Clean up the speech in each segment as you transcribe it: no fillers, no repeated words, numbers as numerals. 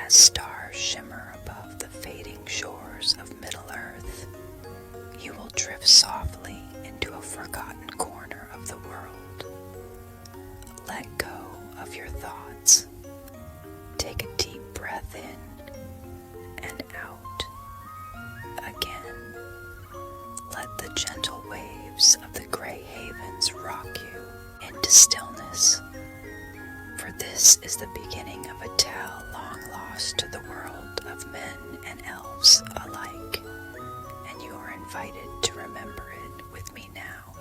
As stars shimmer above the fading shores of Middle-earth, you will drift softly into a forgotten corner of the world. Let go of your thoughts. Take a deep breath in and out. Again, let the gentle waves of the gray havens rock you into stillness. For this is the beginning of a tale long lost to the world of men and elves alike, and you are invited to remember it with me now.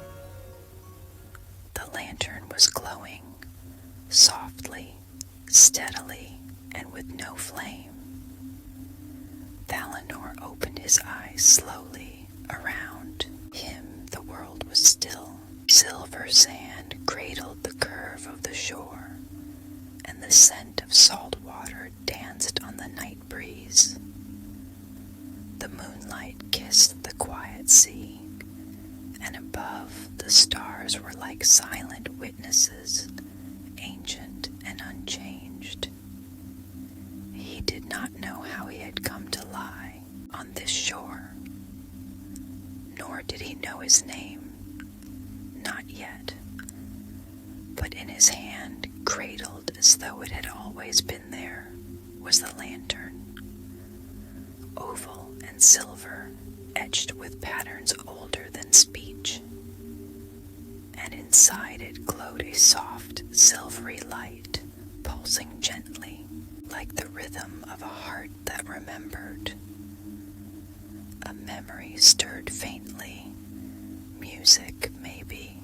The lantern was glowing, softly, steadily, and with no flame. Valinor opened his eyes slowly. Around him the world was still. Silver sand cradled the curve of the shore, and the scent of salt water danced on the night breeze. The moonlight kissed the quiet sea, and above the stars were like silent witnesses, ancient and unchanged. He did not know how he had come to lie on this shore, nor did he know his name, not yet. But in his hand, cradled as though it had always been there, was the lantern, oval and silver, etched with patterns older than speech, and inside it glowed a soft, silvery light, pulsing gently, like the rhythm of a heart that remembered. A memory stirred faintly, music maybe,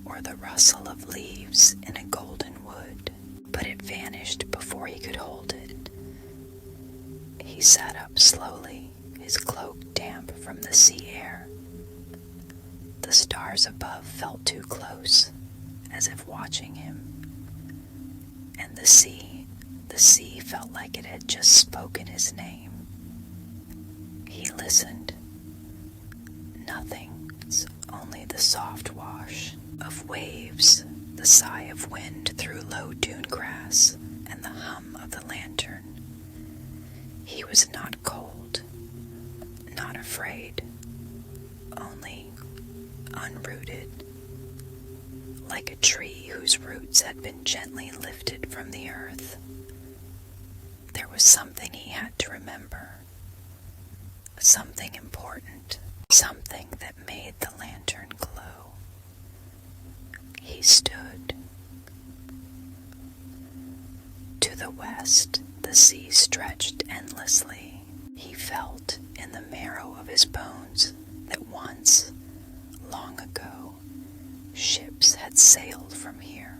or the rustle of leaves in a golden wood, but it vanished before he could hold it. He sat up slowly, his cloak damp from the sea air. The stars above felt too close, as if watching him, and the sea felt like it had just spoken his name. He listened. Nothing, only the soft wash of waves, the sigh of wind through low dune grass, and the hum of the lantern. He was not cold, not afraid, only unrooted, like a tree whose roots had been gently lifted from the earth. There was something he had to remember, something important, something that made the lantern glow. He stood. To the west, the sea stretched endlessly. He felt in the marrow of his bones that once, long ago, ships had sailed from here.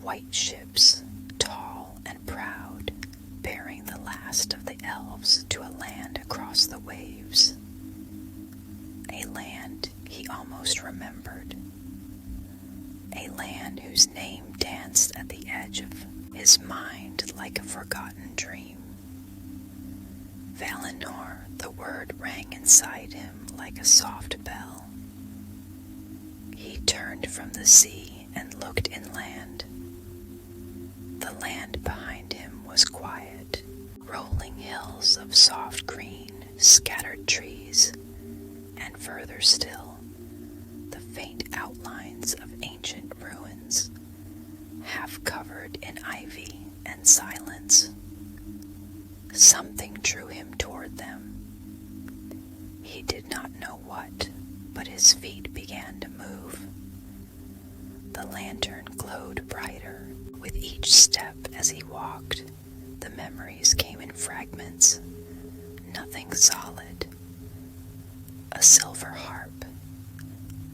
White ships, tall and proud, bearing the last of the elves to a land across the waves. A land he almost remembered. A land whose name danced at the edge of his mind like a forgotten dream. Valinor, the word rang inside him like a soft bell. He turned from the sea and looked inland. The land behind him was quiet, rolling hills of soft green, scattered trees, and further still, the faint outlines of ancient ruins, half covered in ivy and silence. Something drew him toward them. He did not know what, but his feet began to move. The lantern glowed brighter with each step as he walked. The memories came in fragments, nothing solid. A silver harp,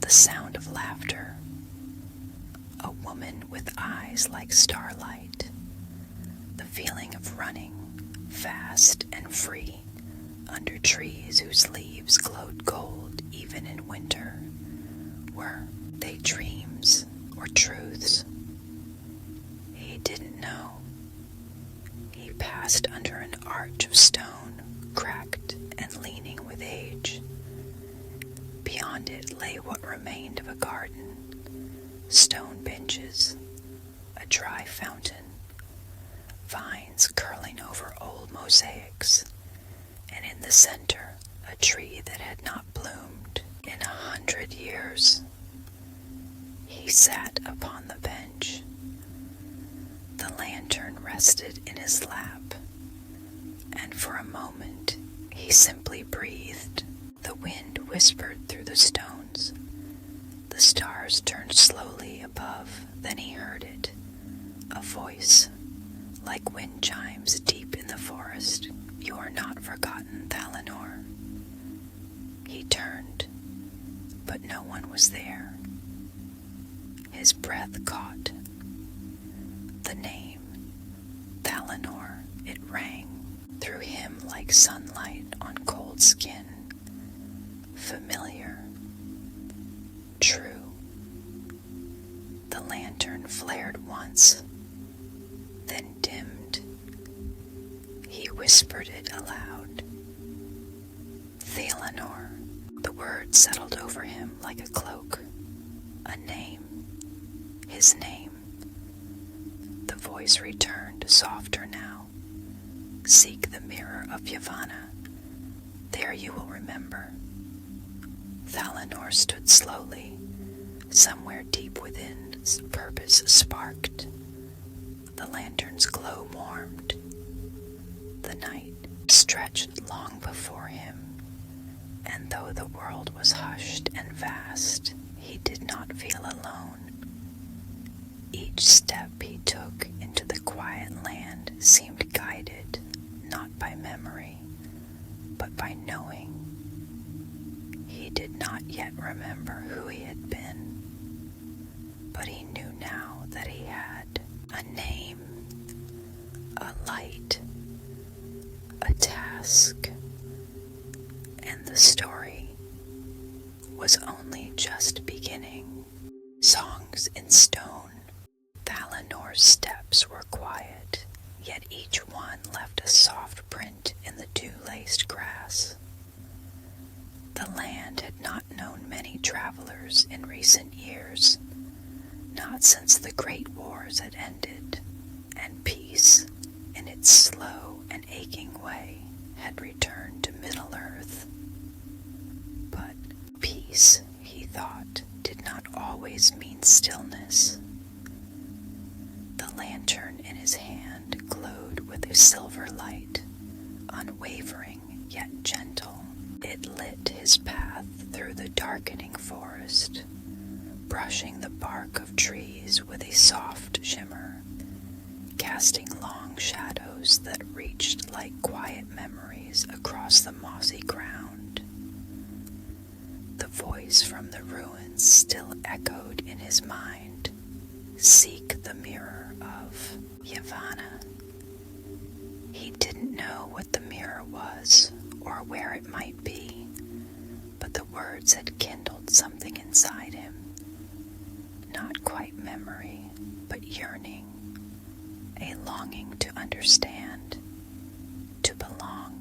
the sound of laughter, a woman with eyes like starlight, the feeling of running, fast and free, under trees whose leaves glowed gold even in winter. Were they dreams or truths? He didn't know. He passed under an arch of stone, cracked and leaning with age. Beyond it lay what remained of a garden, stone benches, a dry fountain, vines curling leaning over old mosaics, and in the center, a tree that had not bloomed in 100 years. He sat upon the bench. The lantern rested in his lap, and for a moment he simply breathed. The wind whispered through the stones. The stars turned slowly above. Then he heard it, a voice, like wind chimes deep in the forest. "You are not forgotten, Thallanor." He turned, but no one was there. His breath caught. The name, Thallanor, it rang through him like sunlight on cold skin. Familiar. True. The lantern flared once, then dimmed. He whispered it aloud. Thallanor. The word settled over him like a cloak. A name. His name. The voice returned, softer now. "Seek the mirror of Yavanna. There you will remember." Thallanor stood slowly. Somewhere deep within, purpose sparked. The lantern's glow warmed. The night stretched long before him, and though the world was hushed and vast, he did not feel alone. Each step he took into the quiet land seemed guided, not by memory, but by knowing. He did not yet remember who he had been, but he knew now that he had a name, a light, a task, and the story was only just beginning. Songs in stone. Thallannor's steps were quiet, yet each one left a soft print in the dew-laced grass. The land had not known many travelers in recent years, not since the great wars had ended, and peace, in its slow and aching way, had returned to Middle-earth. But peace, he thought, did not always mean stillness. The lantern in his hand glowed with a silver light, unwavering yet gentle. It lit his path through the darkening forest, brushing the bark of trees with a soft shimmer, casting long shadows that reached like quiet memories across the mossy ground. The voice from the ruins still echoed in his mind. "Seek the mirror of Yavanna." He didn't know what the mirror was or where it might be, but the words had kindled something inside him. Not quite memory, but yearning, a longing to understand, to belong.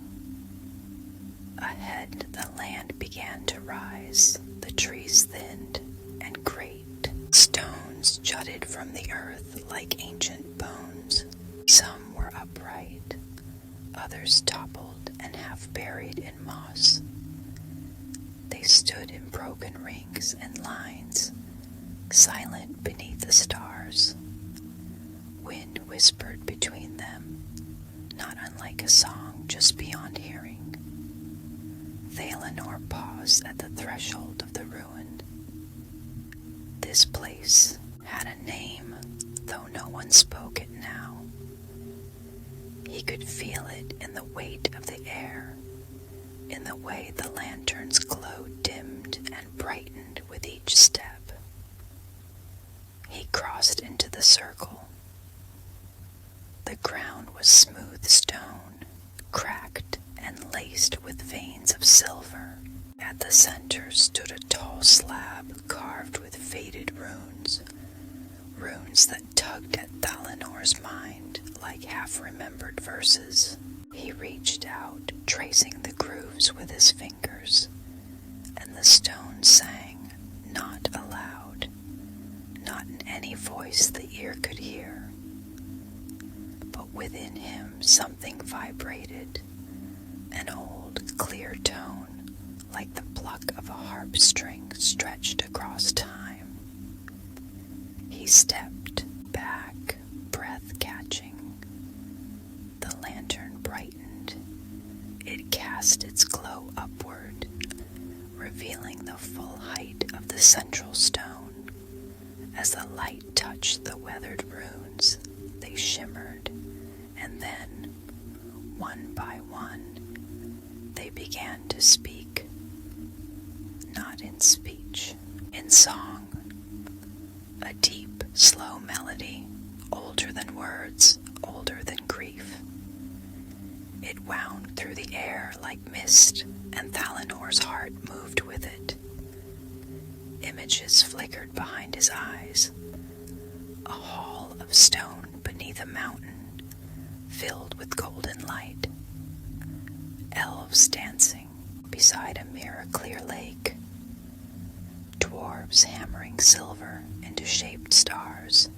Ahead, the land began to rise. The trees thinned, and great stones jutted from the earth like ancient bones. Some were upright, others toppled and half buried in moss. They stood in broken rings and lines, silent beneath the stars. Wind whispered between them, not unlike a song just beyond hearing. Thallanor paused at the threshold of the ruin. This place had a name, though no one spoke it now. He could feel it in the weight of the air, in the way the lantern's glow dimmed and brightened with each step. He crossed into the circle. The ground was smooth stone, cracked and laced with veins of silver. At the center stood a tall slab carved with faded runes, runes that tugged at Thallannor's mind like half-remembered verses. He reached out, tracing the grooves with his fingers, and the stone sang, not aloud, not in any voice the ear could hear, but Within him something vibrated, an old, clear tone, like the pluck of a harp string stretched across time. He stepped back, breath catching. The lantern brightened. It cast its glow upward, revealing the full height of the central stone. As the light touched the weathered runes, they shimmered, and then, one by one, they began to speak. Not in speech, in song. A deep, slow melody, older than words, older than grief. It wound through the air like mist, and Thalinor's heart moved with it. Images flickered behind his eyes. A hall of stone beneath a mountain, filled with golden light. Elves dancing beside a mirror-clear lake. Dwarves hammering silver into shaped stars.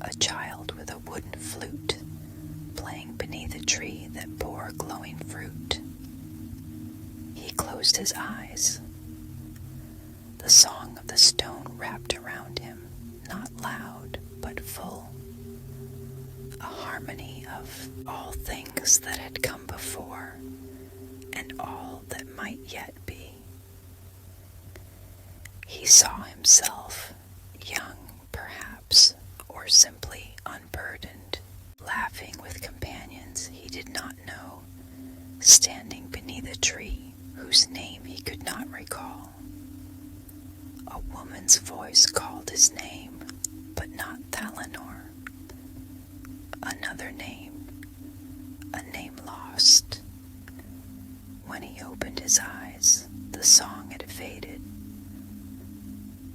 A child with a wooden flute playing beneath a tree that bore glowing fruit. He closed his eyes. The song of the stone wrapped around him, not loud, but full. A harmony of all things that had come before, and all that might yet be. He saw himself, young perhaps, or simply unburdened, laughing with companions he did not know, standing beneath a tree whose name he could not recall. A woman's voice called his name, but not Thalinor. Another name, a name lost. When he opened his eyes, the song had faded.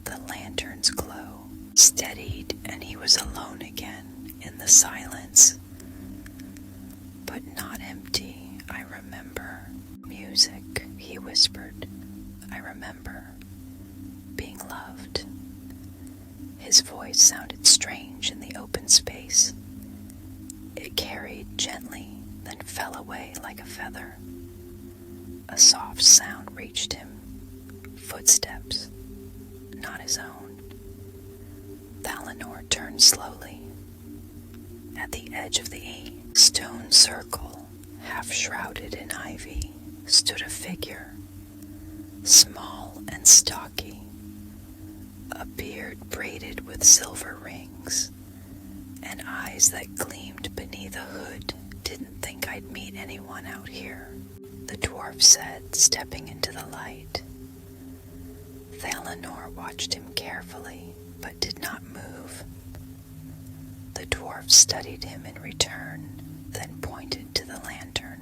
The lantern's glow steadied, and he was alone again in the silence. But not empty, I remember. Music, he whispered. I remember being loved. His voice sounded strange in the open space. It carried gently, then fell away like a feather. A soft sound reached him. Footsteps, not his own. Thalinor turned slowly. At the edge of the stone circle, half shrouded in ivy, stood a figure, small and stocky, a beard braided with silver rings, and eyes that gleamed beneath a hood. Didn't think I'd meet anyone out here, the dwarf said, stepping into the light. Thalinor watched him carefully, but did not move. The dwarf studied him in return, then pointed to the lantern.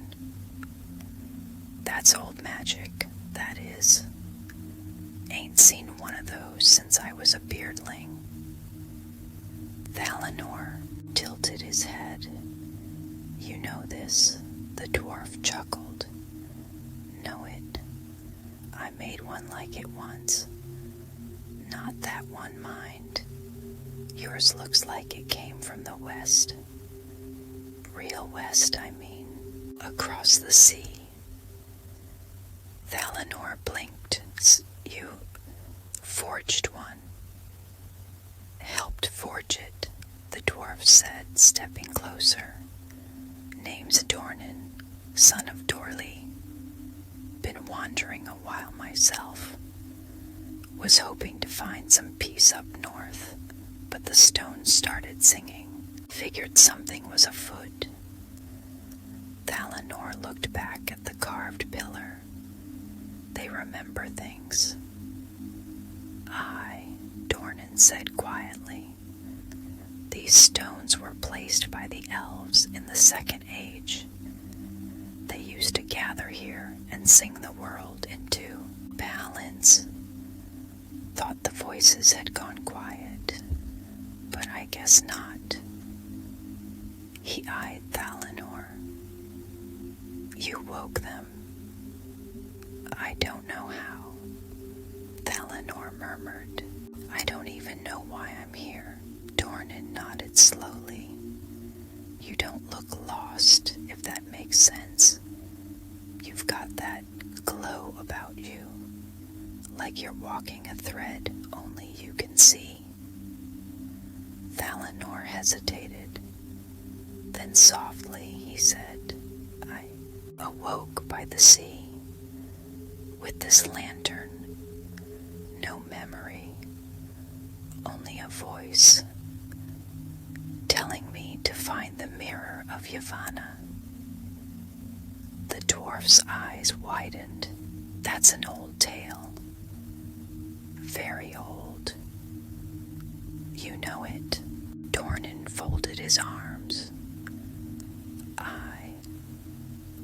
That's old magic, that is. Ain't seen one of those since I was a beardling. Thalinor tilted his head. You know this, the dwarf chuckled. Know it. I made one like it once. Not that one, mind. Yours looks like it came from the west. Real west, I mean. Across the sea. Thalinor blinked. You forged one. Helped forge it, the dwarf said, stepping closer. Name's Dornan, son of Dorli. Been wandering a while myself. Was hoping to find some peace up north, but the stones started singing. Figured something was afoot. Thalinor looked back at the carved pillar. They remember things. Aye, Dornan said quietly. These stones were placed by the elves in the Second Age. They used to gather here and sing the world into balance. Thought the voices had gone quiet, but I guess not. He eyed Thalinor. You woke them. I don't know how. Thalinor murmured. I don't even know why I'm here. Dornan nodded slowly. You don't look lost, if that makes sense. You've got that glow about you, like you're walking a thread only you can see. Valinor hesitated. Then softly he said, I awoke by the sea, with this lantern, no memory, only a voice, telling me to find the mirror of Yavanna. The dwarf's eyes widened. That's an old tale. Very old. You know it. Dornan folded his arms.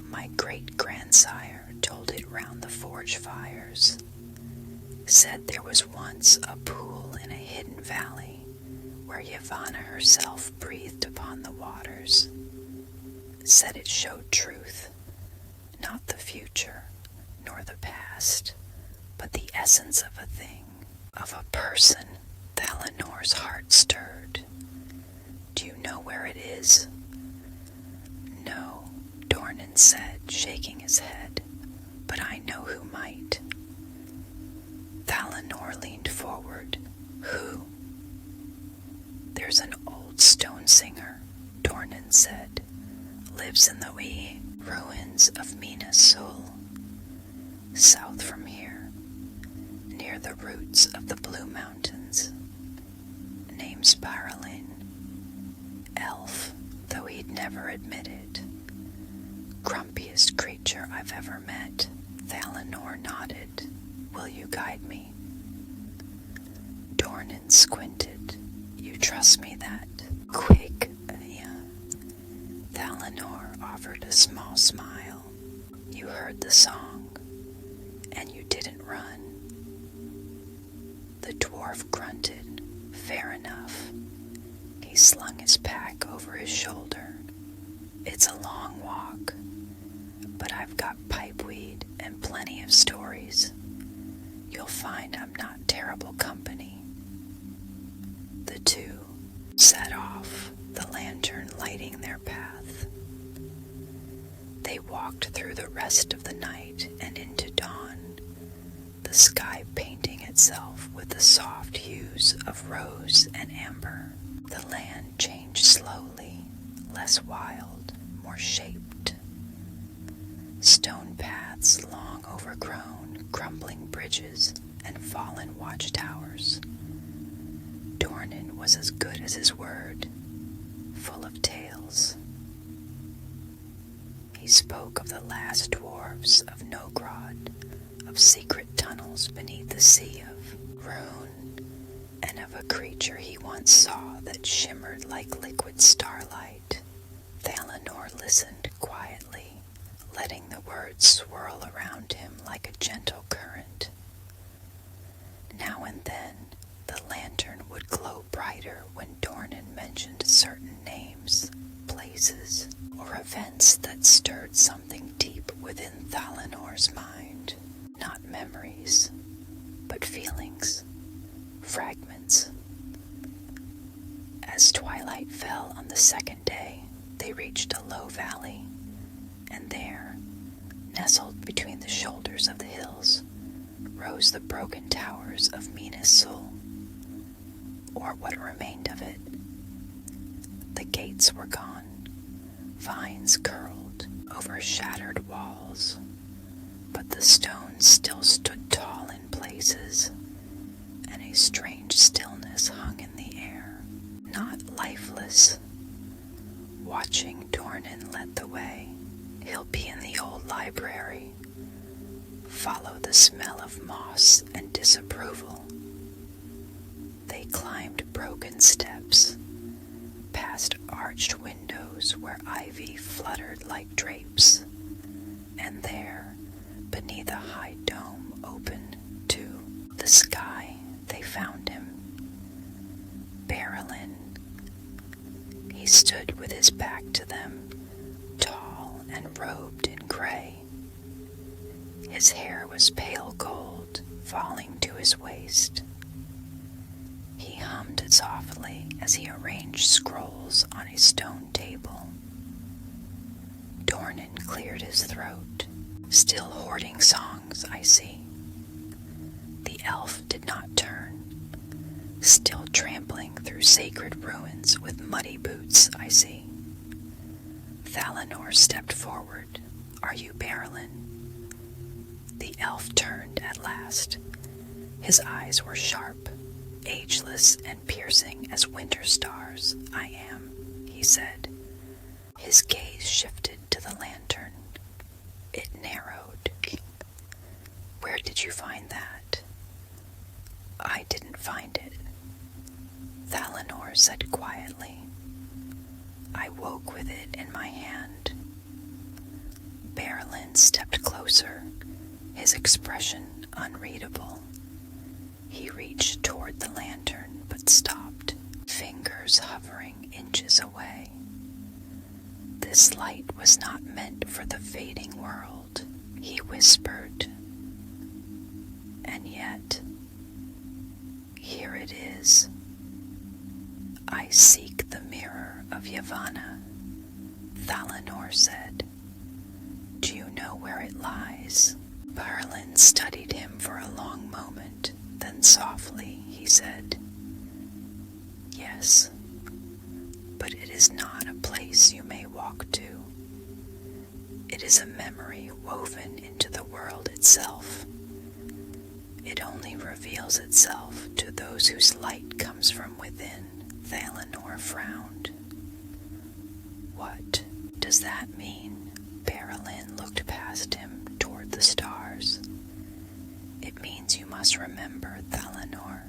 My great-grandsire told it round the forge fires. Said there was once a pool in a hidden valley where Yavanna herself breathed upon the waters. Said it showed truth, not the future, nor the past, but the essence of a thing, of a person. Valinor's heart stirred. Do you know where it is? No, Dornan said, shaking his head, but I know who might. Valinor leaned forward. Who? There's an old stone singer, Dornan said. Lives in the wee ruins of Minas Sul, south from here, near the roots of the Blue Mountains. Name's Silmarillion. Elf, though he'd never admit it. Grumpiest creature I've ever met. Valinor nodded. Will you guide me? Dornan squinted. You trust me that? Quick, yeah. Valinor offered a small smile. You heard the song, and you didn't run. The dwarf grunted. Fair enough. He slung his pack over his shoulder. It's a long walk, but I've got pipeweed and plenty of stories. You'll find I'm not terrible company. The two set off, the lantern lighting their path. They walked through the rest of the night and into dawn, the sky painting itself with the soft hues of rose and amber. The land changed slowly, less wild, more shaped. Stone paths long overgrown, crumbling bridges, and fallen watchtowers. Dornan was as good as his word, full of tales. He spoke of the last dwarves of Nogrod, of secret tunnels beneath the sea of Rune, and of a creature he once saw that shimmered like liquid starlight. Valinor listened quietly, letting the words swirl around him like a gentle current. Now and then, the lantern would glow brighter when Dornan mentioned certain names, places, or events that stirred something deep within Valinor's mind. Not memories, but feelings, fragments. As twilight fell on the second day, they reached a low valley, and there, nestled between the shoulders of the hills, rose the broken towers of Minas Sul, or what remained of it. The gates were gone, vines curled over shattered walls, but the stones still stood tall in places, and a strange stillness hung in the air, not lifeless. Watching Dornan led the way. He'll be in the old library. Follow the smell of moss and disapproval. They climbed broken steps, past arched windows where ivy fluttered like drapes, and there, beneath a high dome open to the sky, they found him. Berylin. He stood with his back to them, tall and robed in gray. His hair was pale gold, falling to his waist. He hummed softly as he arranged scrolls on a stone table. Dornan cleared his throat. Still hoarding songs, I see. The elf did not turn. Still trampling through sacred ruins with muddy boots, I see. Thalanor stepped forward. Are you Berlin? The elf turned at last. His eyes were sharp, ageless and piercing as winter stars. I am, he said. His gaze shifted to the lantern. It narrowed. Where did you find that? I didn't find it, Thalanor said quietly. I woke with it in my hand. Berlin stepped closer, his expression unreadable. He reached toward the lantern, but stopped, fingers hovering inches away. This light was not meant for the fading world, he whispered. And yet, here it is. I seek the mirror of Yavanna, Thalanor said. Do you know where it lies? Berlin studied him for a long moment, then softly he said, Yes, but it is not a place you may walk to. It is a memory woven into the world itself. It only reveals itself to those whose light comes from within. Thalanor frowned. What does that mean? Berlin looked past him toward the stars. It means you must remember, Thalanor.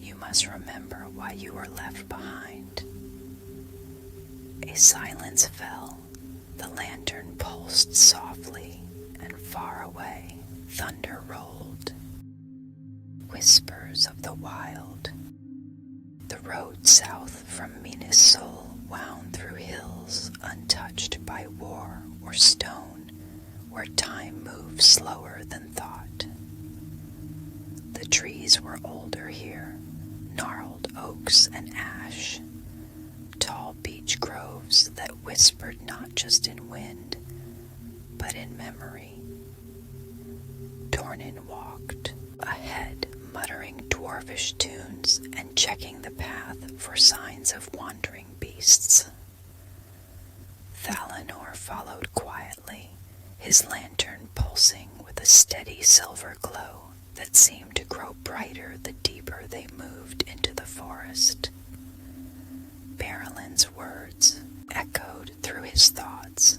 You must remember why you were left behind. A silence fell. The lantern pulsed softly, and far away, thunder rolled. Whispers of the wild. The road south from Minas Sol wound through hills untouched by war or stone, where time moved slower than thought. The trees were older here, gnarled oaks and ash, tall beech groves that whispered not just in wind, but in memory. Dornan walked ahead, muttering dwarvish tunes and checking the path for signs of wandering beasts. Thalanor followed quietly, his lantern pulsing with a steady silver glow that seemed to grow brighter the deeper they moved into the forest. Berlin's words echoed through his thoughts.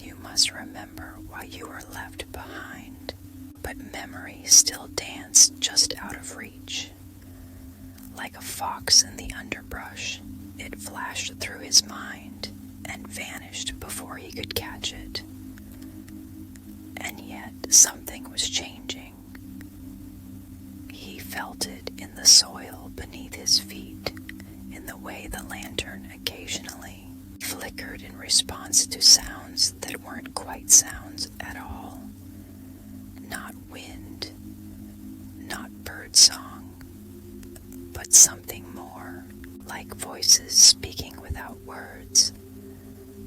You must remember why you were left behind. But memory still danced just out of reach. Like a fox in the underbrush, it flashed through his mind and vanished before he could catch it. And yet something was changing. He felt it in the soil beneath his feet, in the way the lantern occasionally flickered in response to sounds that weren't quite sounds at all. Not wind, not bird song, but something more, like voices speaking without words,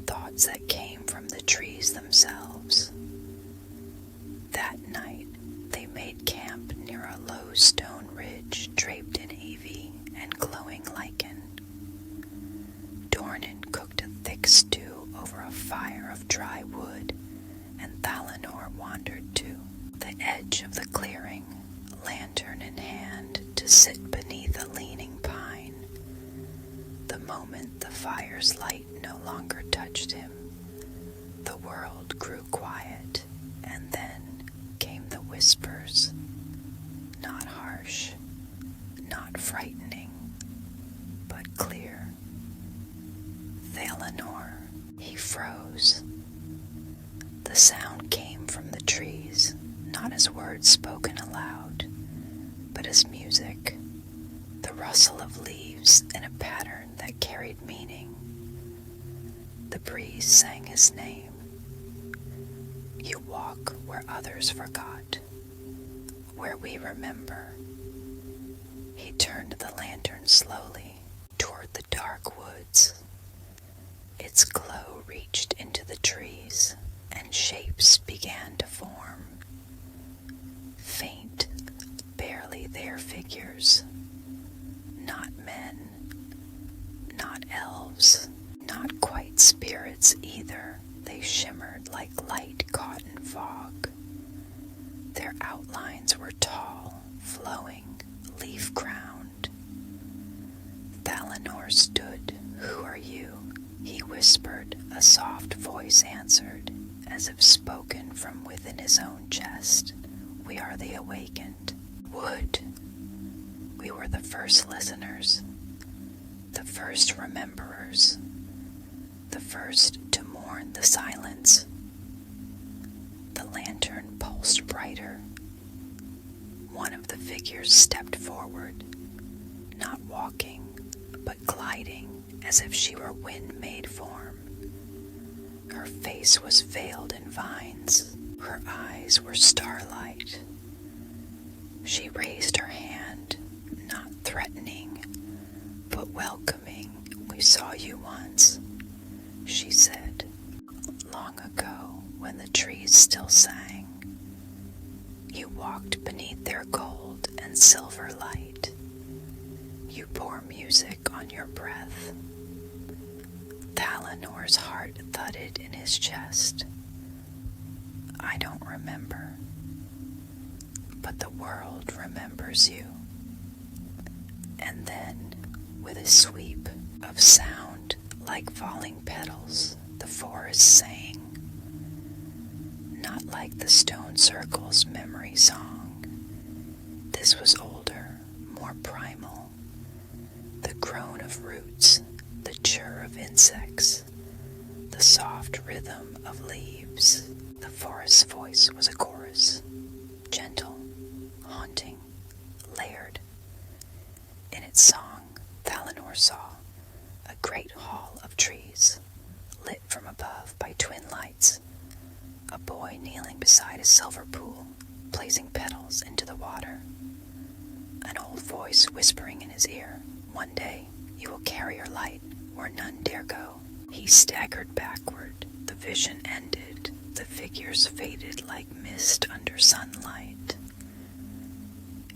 thoughts that came from the trees themselves. That night, they made camp near a low stone ridge draped in ivy and glowing lichen. Dornan cooked a thick stew over a fire of dry wood, and Thalanor wandered to the edge of the clearing, lantern in hand, to sit beneath a leaning pine. The moment the fire's light no longer touched him, the world grew quiet, and then came the whispers. Not harsh, not frightening, but clear. Thalanor, he froze. The sound came from the trees, not as words spoken aloud, but as music, the rustle of leaves in a pattern that carried meaning. The breeze sang his name. You walk where others forgot, where we remember. He turned the lantern slowly toward the dark woods. Its glow reached into the shapes began to form. Faint, barely there figures. Not men, not elves, not quite spirits either. They shimmered like light cotton fog. Their outlines were tall, flowing, leaf-crowned. Valinor stood. "Who are you?" he whispered. A soft voice answered, as if spoken from within his own chest. "We are the awakened. Would we were the first listeners, the first rememberers, the first to mourn the silence." The lantern pulsed brighter. One of the figures stepped forward, not walking, but gliding as if she were wind-made form. Her face was veiled in vines. Her eyes were starlight. She raised her hand, not threatening, but welcoming. "We saw you once," she said, "long ago when the trees still sang. You walked beneath their gold and silver light. You bore music on your breath." Valinor's heart thudded in his chest. "I don't remember, but the world remembers you." And then, with a sweep of sound like falling petals, the forest sang, not like the stone circle's memory song. This was older, more primal. The groan of roots, the chirr of insects, the soft rhythm of leaves. The forest's voice was a chorus, gentle, haunting, layered. In its song, Valinor saw a great hall of trees, lit from above by twin lights, a boy kneeling beside a silver pool, placing petals into the water, an old voice whispering in his ear, "One day you will carry your light where none dare go." He staggered backward. The vision ended. The figures faded like mist under sunlight.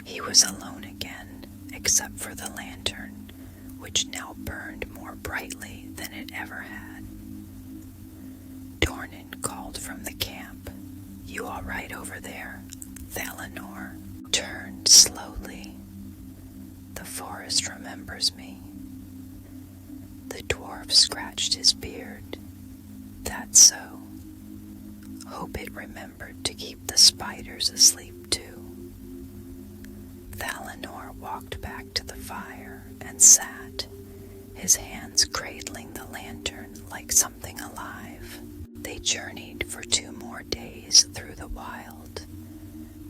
He was alone again, except for the lantern, which now burned more brightly than it ever had. Dornan called from the camp. "You all right over there?" Valinor turned slowly. "The forest remembers me." The dwarf scratched his beard. "That's so. Hope it remembered to keep the spiders asleep too." Valinor walked back to the fire and sat, his hands cradling the lantern like something alive. They journeyed for 2 more days through the wild,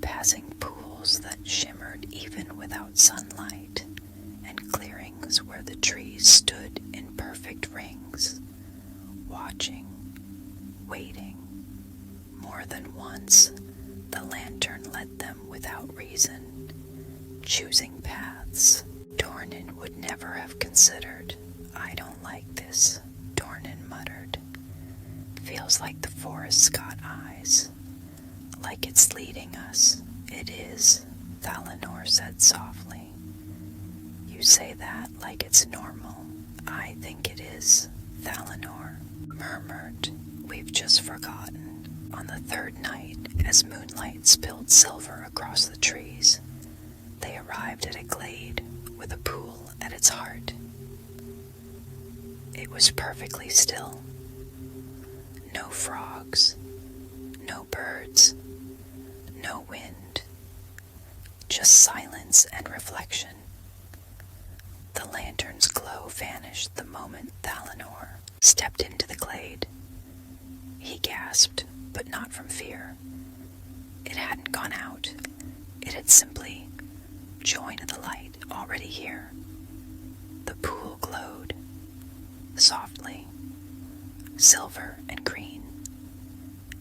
passing pools that shimmered even without sunlight, and clearings where the trees stood in perfect rings, watching, waiting. More than once, the lantern led them without reason, choosing paths Dornan would never have considered. "I don't like this," Dornan muttered. "Feels like the forest's got eyes, like it's leading us." "It is," Valinor said softly. "You say that like it's normal." "I think it is," Valinor murmured. "We've just forgotten." On the 3rd night, as moonlight spilled silver across the trees, they arrived at a glade with a pool at its heart. It was perfectly still. No frogs, no birds, no wind, just silence and reflection. The lantern's glow vanished the moment Valinor stepped into the glade. He gasped, but not from fear. It hadn't gone out. It had simply joined the light already here. The pool glowed, softly, silver and green,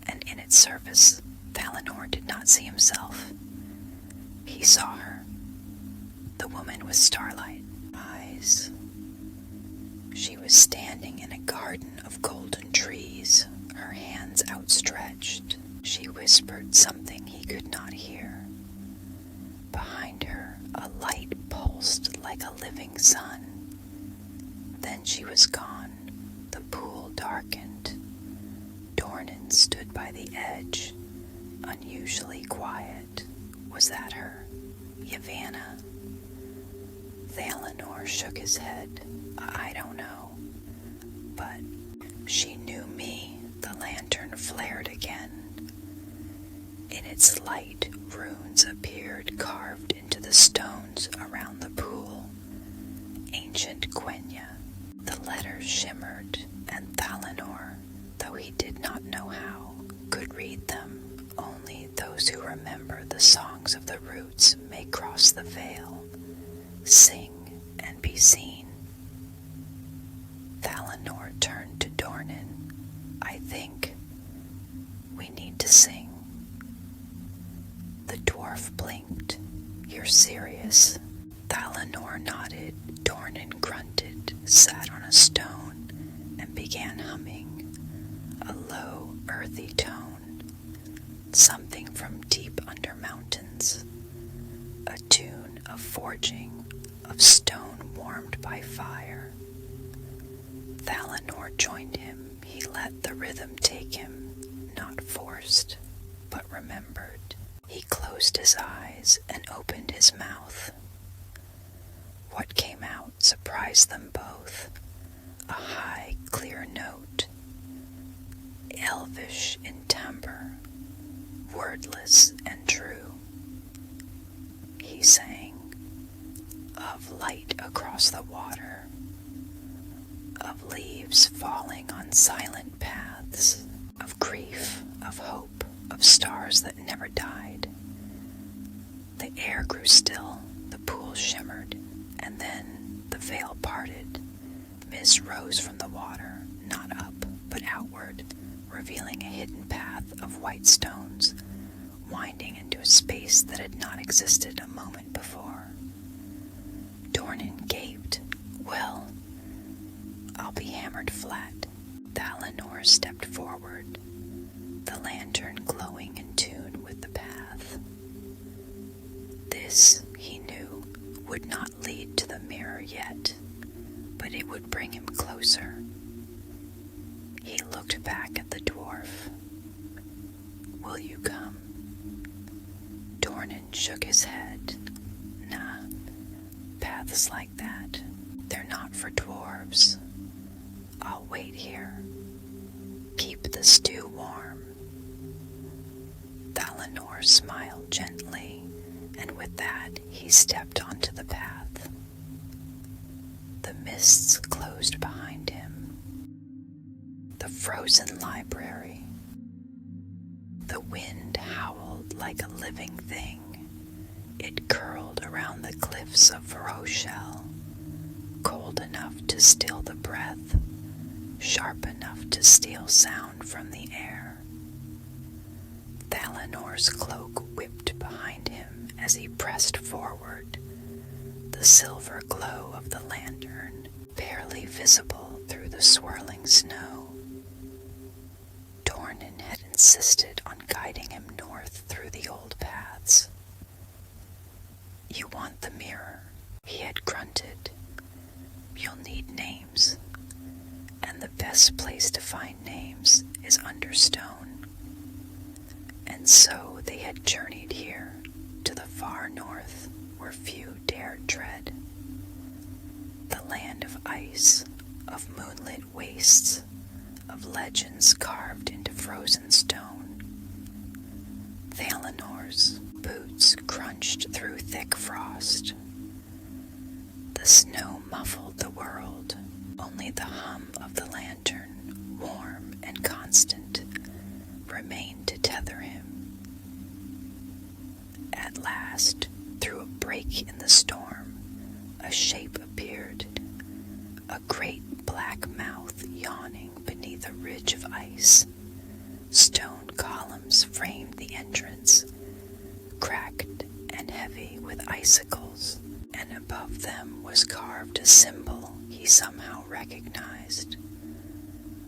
and in its surface, Valinor did not see himself. He saw her, the woman with starlight eyes. She was standing in a garden of golden trees, her hands outstretched, whispered something he could not hear. Behind her, a light pulsed like a living sun. Then she was gone. The pool darkened. Dornan stood by the edge, unusually quiet. Was that her? Yavanna? Valinor shook his head. I don't know. But she knew me. The lantern flared again. In its light, runes appeared carved into the stones around the pool. Ancient Quenya. The letters shimmered, and Valinor, though he did not know how, could read them. Only those who remember the songs of the roots may cross the veil, sing, and be seen. Valinor turned to Dornan. I think we need to sing. The dwarf blinked. You're serious? Valinor nodded. Dornan grunted, sat on a stone, and began humming, a low, earthy tone, something from deep under mountains, a tune of forging, of stone warmed by fire. Valinor joined him. He let the rhythm take him, not forced, but remembered. He closed his eyes and opened his mouth. What came out surprised them both. A high, clear note, elvish in timbre, wordless and true. He sang of light across the water, of leaves falling on silent paths, of grief, of hope, of stars that never died. The air grew still, the pool shimmered, and then the veil parted. Mist rose from the water, not up, but outward, revealing a hidden path of white stones, winding into a space that had not existed a moment before. Dornan gaped. Well, I'll be hammered flat. Valinor stepped forward, the lantern glowing in tune with the path. This, he knew, would not lead to the mirror yet, but it would bring him closer. He looked back at the dwarf. Will you come? Dornan shook his head. Nah, paths like that, they're not for dwarves. I'll wait here. Keep the stew warm. Valinor smiled gently, and with that he stepped onto the path. The mists closed behind him. The frozen library. The wind howled like a living thing. It curled around the cliffs of Rochelle, cold enough to still the breath, sharp enough to steal sound from the air. Valinor's cloak whipped behind him as he pressed forward, the silver glow of the lantern barely visible through the swirling snow. Dornan had insisted on guiding him north through the old paths. You want the mirror, he had grunted. You'll need names, and the best place to find names is under stone. And so they had journeyed here, to the far north, where few dared tread. The land of ice, of moonlit wastes, of legends carved into frozen stone. Valinor's boots crunched through thick frost. The snow muffled the world. Only the hum of the lantern, warm and constant, remained to tether him. At last, through a break in the storm, a shape appeared, a great black mouth yawning beneath a ridge of ice. Stone columns framed the entrance, cracked and heavy with icicles, and above them was carved a symbol he somehow recognized,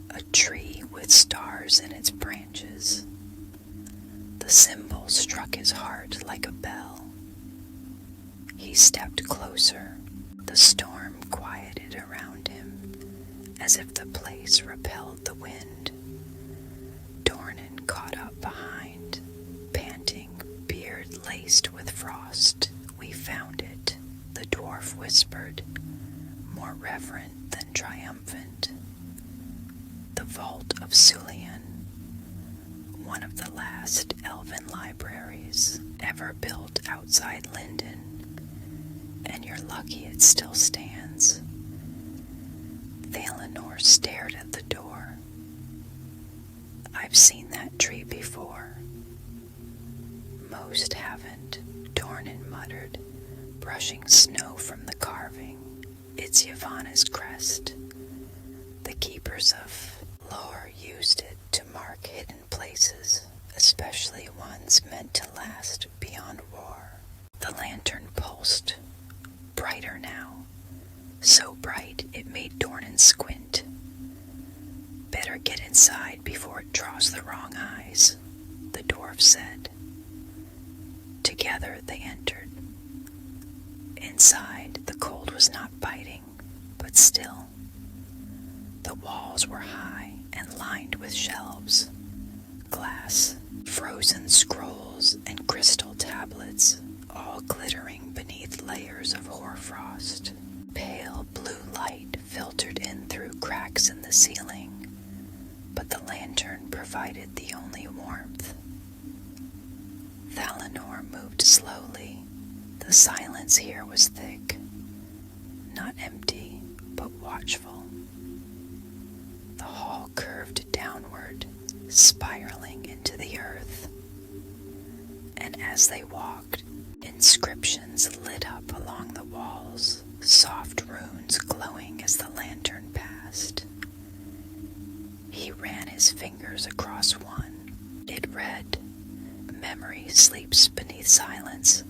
a tree with stars in its branches. The symbol struck his heart like a bell. He stepped closer. The storm quieted around him, as if the place repelled the wind. Dornan caught up behind, panting, beard laced with frost. "We found it," the dwarf whispered, more reverent than triumphant. "The vault of Silmarillion, one of the last Elven libraries ever built outside Linden, and you're lucky it still stands." Valinor stared at the door. "I've seen that tree before." "Most haven't," Dornan muttered, brushing snow from the carving. "It's Yavanna's crest. The keepers of lore used it to mark hidden places, especially ones meant to last beyond war." The lantern pulsed, brighter now, so bright it made Dornan squint. "Better get inside before it draws the wrong eyes," the dwarf said. Together they entered. Inside, the cold was not biting, but still. The walls were high and lined with shelves, glass, frozen scrolls, and crystal tablets, all glittering beneath layers of hoarfrost. Pale blue light filtered in through cracks in the ceiling, but the lantern provided the only warmth. Valinor moved slowly. The silence here was thick, not empty, but watchful. The hall curved downward, spiraling into the earth. And as they walked, inscriptions lit up along the walls, soft runes glowing as the lantern passed. He ran his fingers across one. It read, "Memory sleeps beneath silence,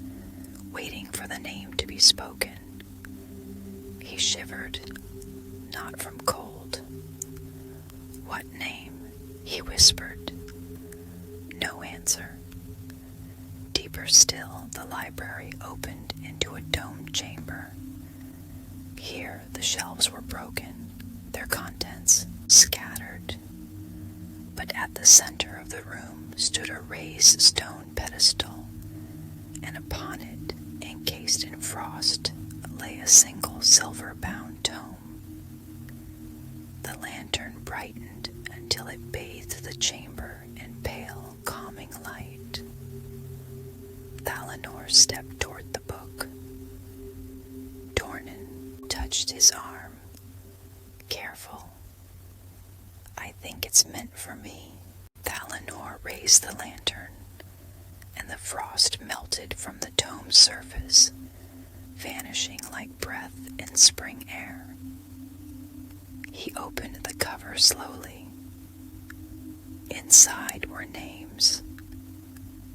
waiting for the name to be spoken." He shivered, not from cold. "What name?" he whispered. No answer. Deeper still, the library opened into a domed chamber. Here the shelves were broken, their contents scattered. But at the center of the room stood a raised stone pedestal, and upon it, encased in frost, lay a single silver-bound tome. The lantern brightened until it bathed the chamber in pale, calming light. Valinor stepped toward the book. Dornan touched his arm. "Careful. I think it's meant for me." Valinor raised the lantern, and the frost melted from the tome's surface, vanishing like breath in spring air. He opened the cover slowly. Inside were names.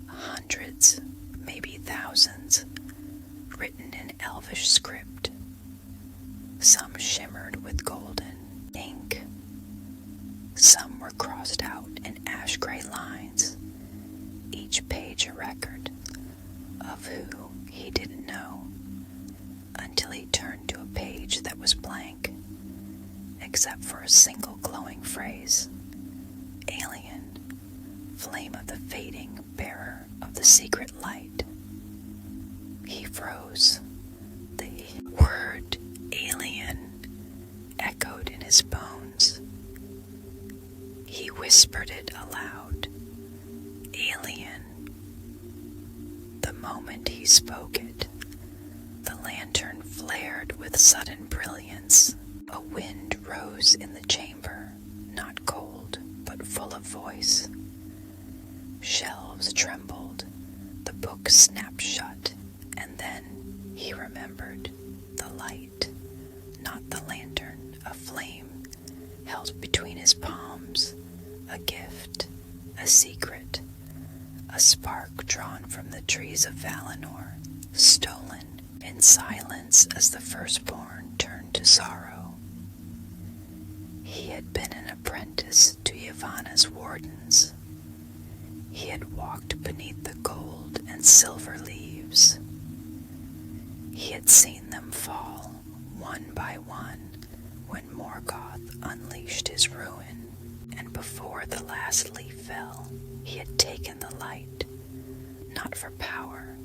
Hundreds, maybe thousands, written in Elvish script. Some shimmered with golden ink. Some were crossed out in ash-gray lines, each page a record of who he didn't know, until he turned to a page that was blank, except for a single glowing phrase: "Aelion, flame of the fading, bearer of the secret light." He froze. The word "Aelion" echoed in his bones. He whispered it aloud. "Aelion." The moment he spoke it, the lantern flared with sudden brilliance. A wind rose in the chamber, not cold, but full of voice. Shelves trembled, the book snapped shut, and then he remembered the light, not the lantern, a flame held between his palms, a gift, a secret, a spark drawn from the trees of Valinor, stolen in silence as the firstborn turned to sorrow. He had been an apprentice to Yavanna's wardens. He He had walked beneath the gold and silver leaves. He had seen them fall, one by one, when Morgoth unleashed his ruin, and before the last leaf fell, he had taken the light, not for power,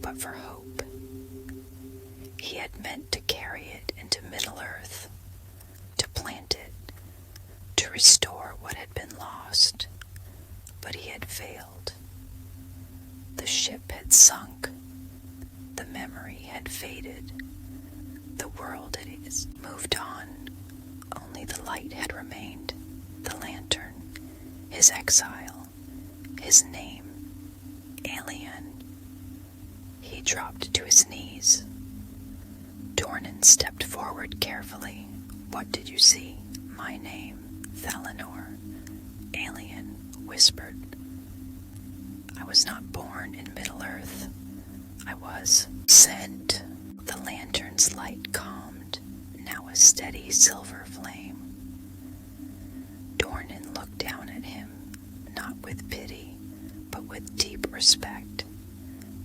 but for hope. He had meant to carry it into Middle-earth, to plant it, to restore what had been lost, but he had failed. The ship had sunk, the memory had faded, the world had moved on, only the light had remained, the lantern, his exile, his name, Aelion. He dropped to his knees. Dornan stepped forward carefully. "What did you see?" "My name, Thalanor," Aelion whispered. "I was not born in Middle-earth. I was sent." The lantern's light calmed, now a steady silver flame. Dornan looked down at him, not with pity, but with deep respect.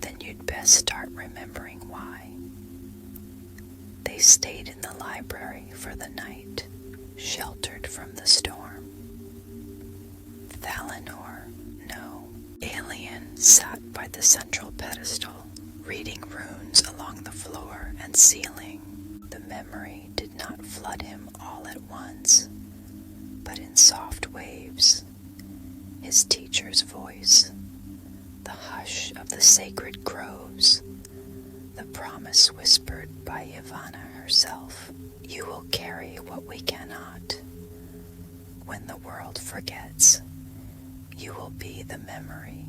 "Then you'd best start remembering why." They stayed in the library for the night, sheltered from the storm. Thalanor, no. Aelion sat by the central pedestal, reading runes along the floor and ceiling. The memory did not flood him all at once, but in soft waves. His teacher's voice, the hush of the sacred groves, the promise whispered by Yavanna herself. "You will carry what we cannot. When the world forgets, you will be the memory."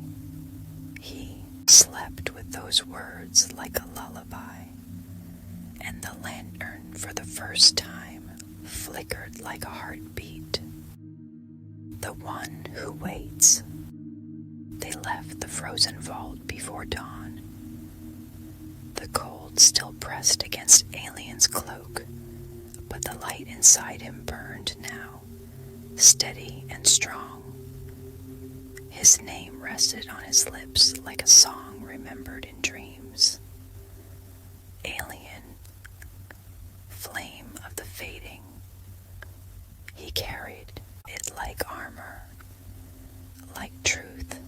He slept with those words like a lullaby, and the lantern for the first time flickered like a heartbeat. The one who waits. They left the frozen vault before dawn. The cold still pressed against Aelion's cloak, but the light inside him burned now, steady and strong. His name rested on his lips like a song remembered in dreams. Aelion, flame of the fading. He carried it like armor, like truth.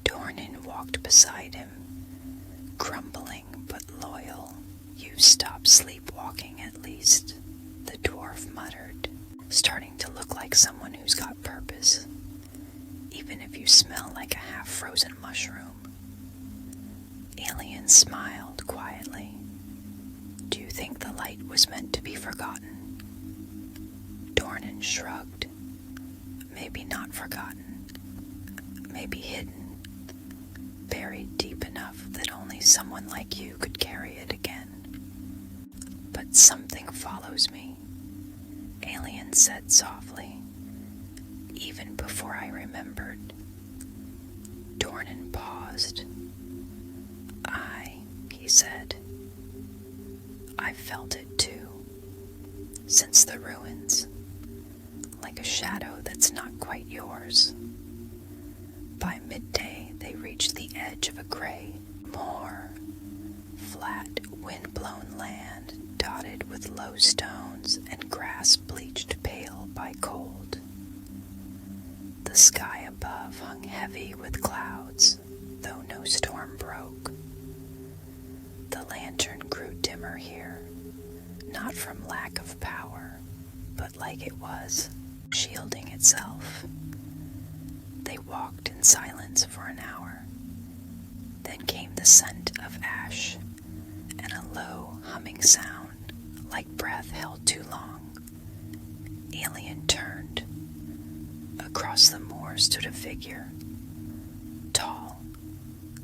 Dornan walked beside him, grumbling but loyal. "You stop sleepwalking at least," the dwarf muttered, starting to look like someone who's got purpose, even if you smell like a half-frozen mushroom. Aelion smiled quietly. "Do you think the light was meant to be forgotten?" Dornan shrugged. "Maybe not forgotten. Maybe hidden, buried deep enough that only someone like you could carry it again. But something follows me," Aelion said softly, "even before I remembered." Dornan paused. He said, "I felt it too, since the ruins, like a shadow that's not quite yours." By midday, they reached the edge of a gray moor, flat, wind-blown land dotted with low stones and grass bleached pale by cold. The sky above hung heavy with clouds, though no storm broke. The lantern grew dimmer here, not from lack of power, but like it was, shielding itself. They walked in silence for an hour. Then came the scent of ash and a low humming sound, like breath held too long. Aelion turned. Across the moor stood a figure, tall,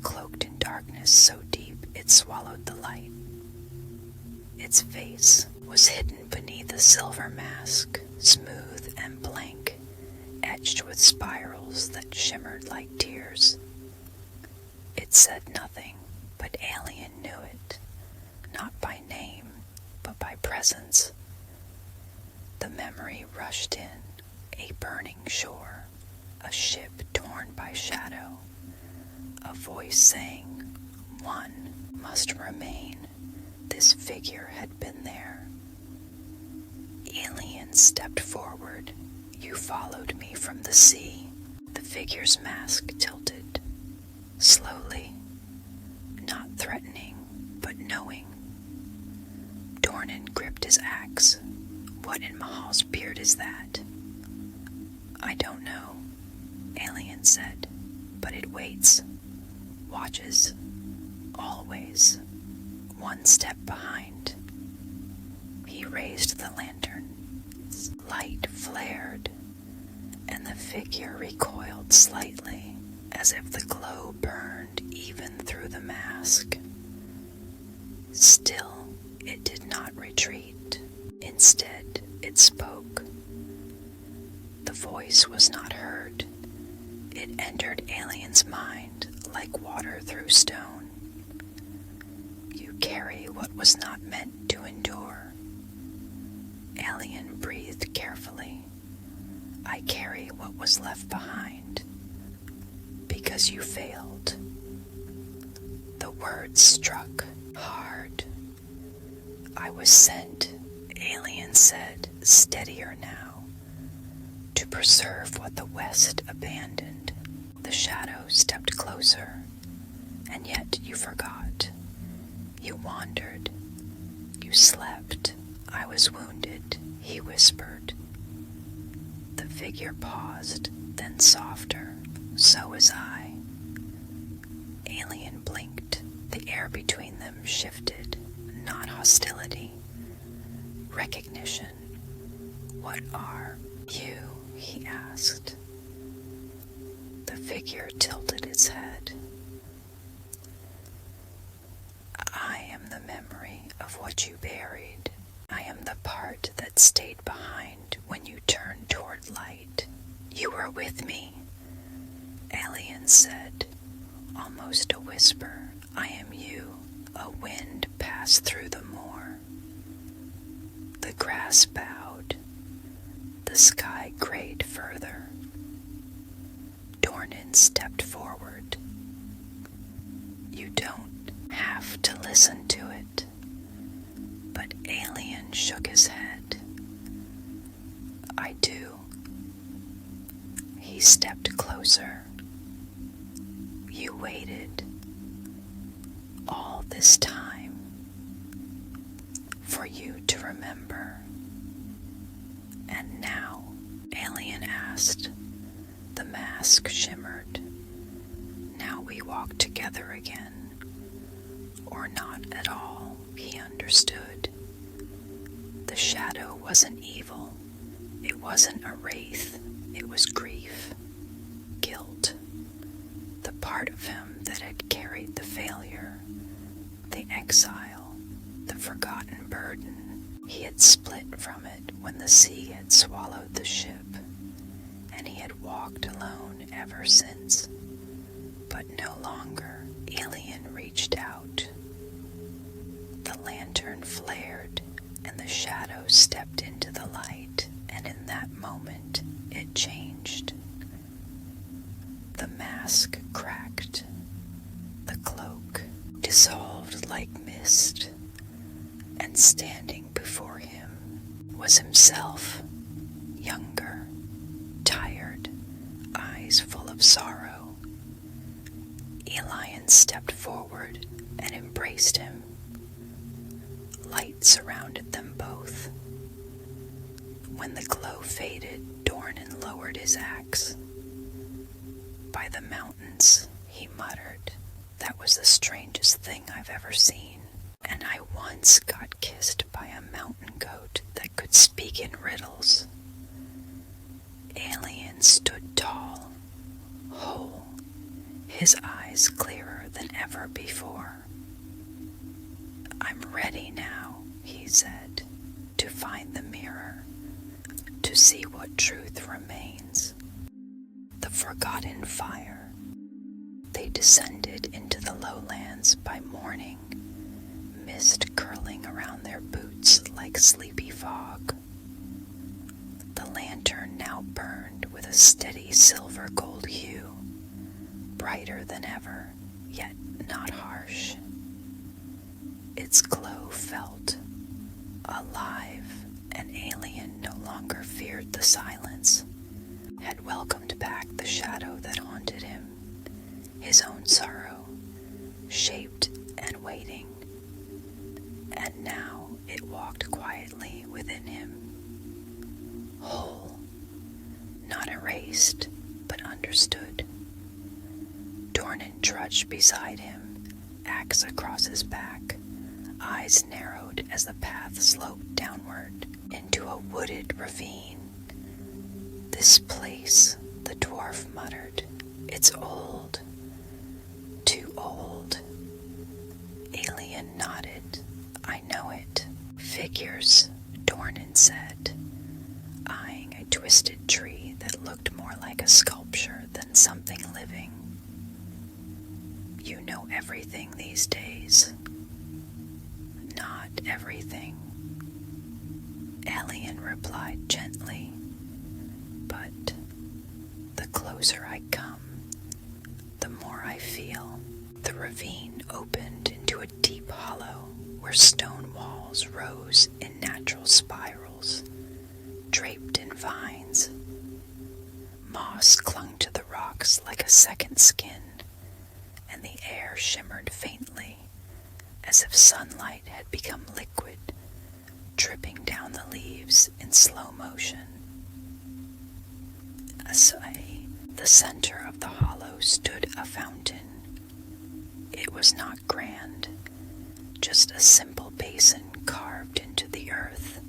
cloaked in darkness so deep it swallowed the light. Its face was hidden beneath a silver mask, smooth and blank, etched with spirals that shimmered like tears. It said nothing, but Aelion knew it, not by name, but by presence. The memory rushed in, a burning shore, a ship torn by shadow, a voice saying, "One must remain." This figure had been there. Aelion stepped forward. "You followed me from the sea." The figure's mask tilted, slowly, not threatening, but knowing. Dornan gripped his axe. "What in Mahal's beard is that?" "I don't know," Aelion said, "but it waits, watches, always, one step behind." He raised the lantern. Light flared, and the figure recoiled slightly, as if the glow burned even through the mask. Still, it did not retreat. Instead, it spoke. The voice was not heard. It entered Aelion's mind like water through stone. "You carry what was not meant to endure." Aelion breathed carefully. "I carry what was left behind. Because you failed." The words struck hard. "I was sent," Aelion said, steadier now, "to preserve what the West abandoned." The shadow stepped closer. "And yet you forgot. You wandered. You slept." "I was wounded," he whispered. The figure paused, then softer. "So was I." Aelion blinked. The air between them shifted, not hostility. Recognition. "What are you?" he asked. The figure tilted its head. "I am the memory of what you buried. I am the part that stayed behind when you turned toward light." "You were with me," Aelion said, almost a whisper. "I am you." A wind passed through the moor. The grass bowed. The sky grayed further. Dornan stepped forward. "You don't have to listen to it." But Aelion shook his head. "I do." He stepped closer. "You waited all this time for you to remember." "And now?" Aelion asked. The mask shimmered. "Now we walk together again. Or not at all," he understood. The shadow wasn't evil. It wasn't a wraith. It was grief, guilt, the part of him that had carried the failure, the exile, the forgotten burden. He had split from it when the sea had swallowed the ship, and he had walked alone ever since. But no longer. Aelion reached out. The lantern flared, and the shadow stepped into the light, and in that moment it changed. The mask cracked. The cloak dissolved like mist, and standing before him was himself, younger, tired, eyes full of sorrow. Aelion stepped forward and embraced him. Light surrounded them both. When the glow faded, Dornan lowered his axe. "By the mountains," he muttered, "that was the strangest thing I've ever seen. And I once got kissed by a mountain goat that could speak in riddles." Aelion stood tall, whole, his eyes clearer than ever before. "I'm ready now," he said, "to find the mirror, to see what truth remains." The forgotten fire. They descended into the lowlands by morning, mist curling around their boots like sleepy fog. The lantern now burned with a steady silver gold hue. brighter than ever, yet not harsh. Its glow felt alive, and Aelion no longer feared the silence, had welcomed back the shadow that haunted him, his own sorrow, shaped and waiting, and now it walked quietly within him, whole, not erased, but understood. Dornan trudged beside him, axe across his back, eyes narrowed as the path sloped downward into a wooded ravine. "This place," the dwarf muttered, "it's old, too old." Aelion nodded. "I know it." "Figures," Dornan said, eyeing a twisted tree that looked more like a sculpture than something living. "You know everything these days." "Not everything," Aelion replied gently, "but the closer I come, the more I feel." The ravine opened into a deep hollow where stone walls rose in natural spirals, draped in vines. Moss clung to the rocks like a second skin, and the air shimmered faintly, as if sunlight had become liquid, dripping down the leaves in slow motion. Aside the center of the hollow stood a fountain. It was not grand, just a simple basin carved into the earth,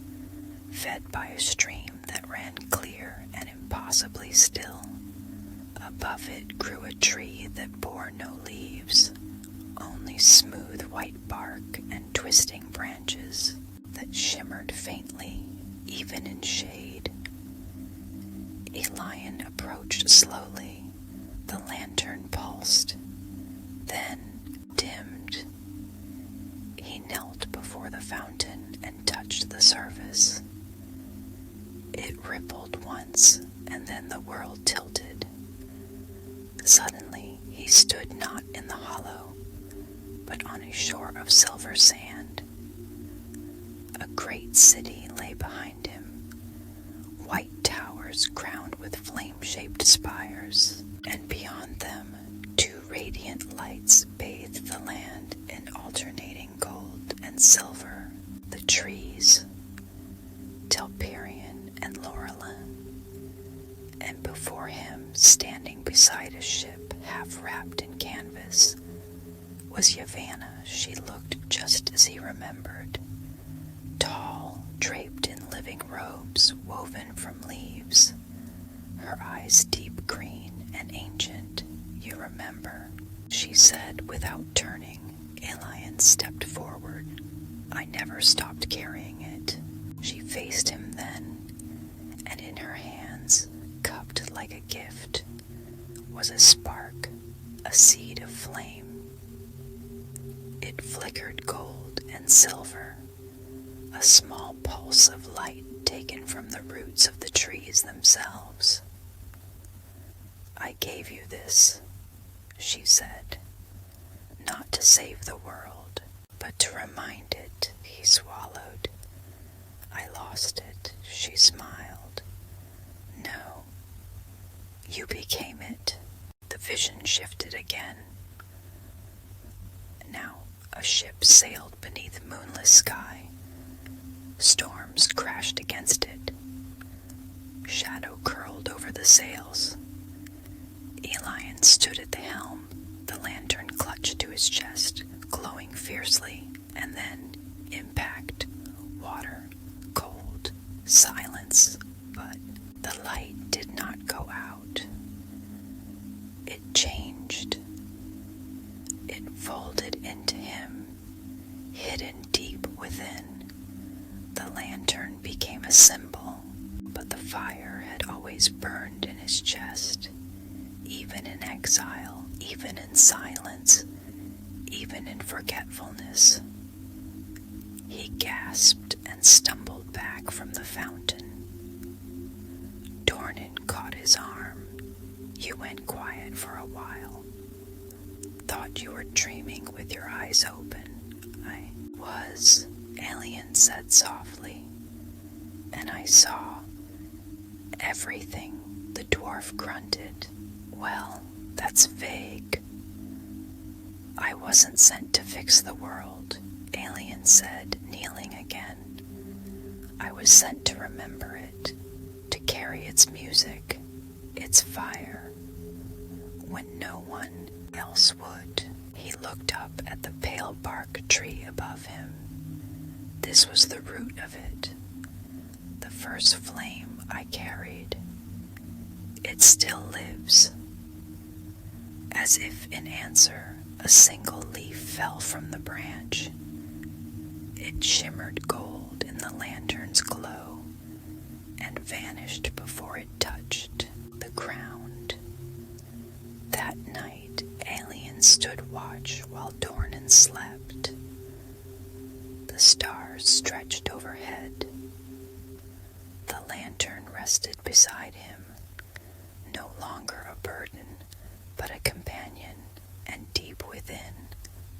fed by a stream that ran clear and impossibly still. Above it grew a tree that bore no leaves, only smooth white bark and twisting branches that shimmered faintly, even in shade. Aelion approached slowly. The lantern pulsed, then dimmed. He knelt before the fountain and touched the surface. It rippled once, and then the world tilted. Suddenly, he stood not in the hollow, but on a shore of silver sand. A great city lay behind him, white towers crowned with flame-shaped spires, and beyond them, two radiant lights bathed the land in alternating gold and silver. The trees, Telperion and Laurelin, and before him, standing beside a ship half wrapped in canvas, was Yavanna. She looked just as he remembered, tall, draped in living robes woven from leaves, her eyes deep green and ancient. "You remember," she said without turning. Aelion stepped forward. "I never stopped carrying it." She faced him then, and in her hands, cupped like a gift, was a spark, a seed of flame. It flickered gold and silver, a small pulse of light taken from the roots of the trees themselves. "I gave you this," she said, "not to save the world, but to remind it." He swallowed. "I lost it," she smiled. "No, you became it." The vision shifted again. Now a ship sailed beneath moonless sky. Storms crashed against it. Shadow curled over the sails. Aelion stood at the helm, the lantern clutched to his chest, glowing fiercely, and then impact, water, cold, silence. But the light did not go out. It changed. It folded into him, hidden deep within. The lantern became a symbol, but the fire had always burned in his chest, even in exile, even in silence, even in forgetfulness. He gasped and stumbled back from the fountain. Dornan caught his arm. "You went quiet for a while. thought you were dreaming with your eyes open. I was, Aelion said softly, and I saw everything. The dwarf grunted. Well, that's vague. I wasn't sent to fix the world, Aelion said, kneeling again. I was sent to remember it, to carry its music, its fire, when no one else would. He looked up at the pale bark tree above him. This was the root of it, the first flame I carried. It still lives. As if in answer, a single leaf fell from the branch. It shimmered gold in the lantern's glow and vanished before it touched the ground. That night, Aelion stood watch while Dornan slept. The stars stretched overhead. The lantern rested beside him, no longer a burden, but a companion, and deep within,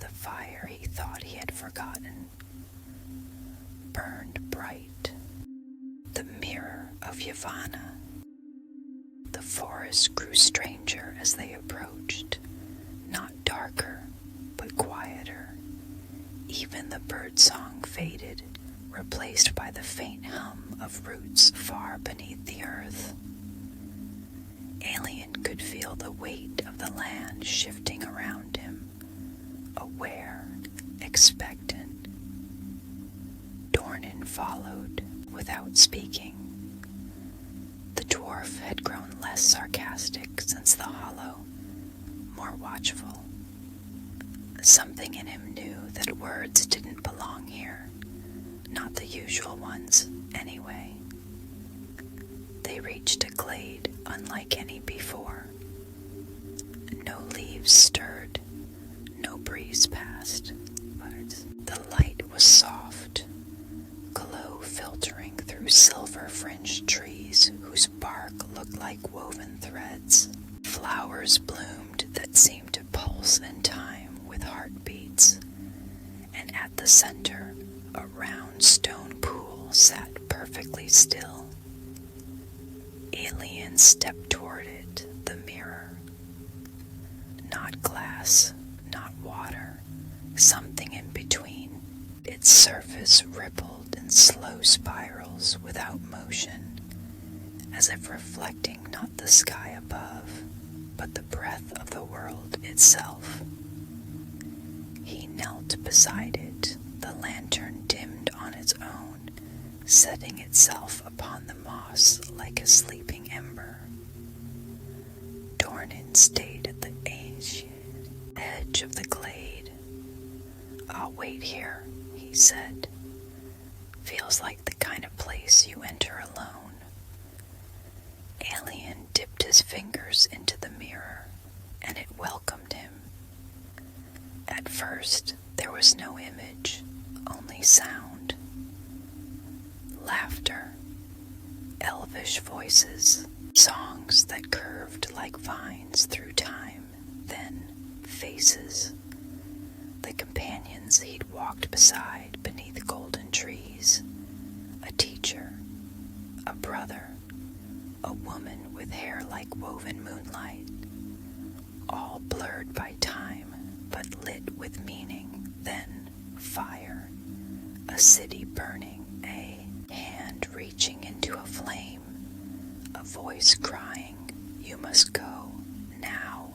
the fire he thought he had forgotten burned bright. The mirror of Yavanna. The forest grew stranger as they approached, not darker, but quieter. Even the birdsong faded, replaced by the faint hum of roots far beneath the earth. Aelion could feel the weight of the land shifting around him, aware, expectant. Dornan followed, without speaking. The dwarf had grown less sarcastic since the hollow, more watchful. Something in him knew that words didn't belong here, not the usual ones, anyway. They reached a glade unlike any before. No leaves stirred, no breeze passed, but the light was soft, glow filtering through silver-fringed trees whose bark looked like woven threads. Flowers bloomed that seemed to pulse in time with heartbeats, and at the center, a round stone pool sat perfectly still. Aelion stepped toward it, the mirror. Not glass, not water, something in between. Its surface rippled in slow spirals without motion, as if reflecting not the sky above, but the breath of the world itself. He knelt beside it, the lantern dimmed on its own, setting itself upon the moss like a sleeping ember. Dornan stayed at the edge of the glade. "I'll wait here," he said. "Feels like the kind of place you enter alone." Aelion dipped his fingers into the mirror, and it welcomed him. At first, there was no image, only sound. Laughter, elvish voices, songs that curved like vines through time, then faces. The companions he'd walked beside beneath golden trees. A teacher, a brother, a woman with hair like woven moonlight, all blurred by time, but lit with meaning. Then fire, a city burning, a hand reaching into a flame, a voice crying, "You must go, now."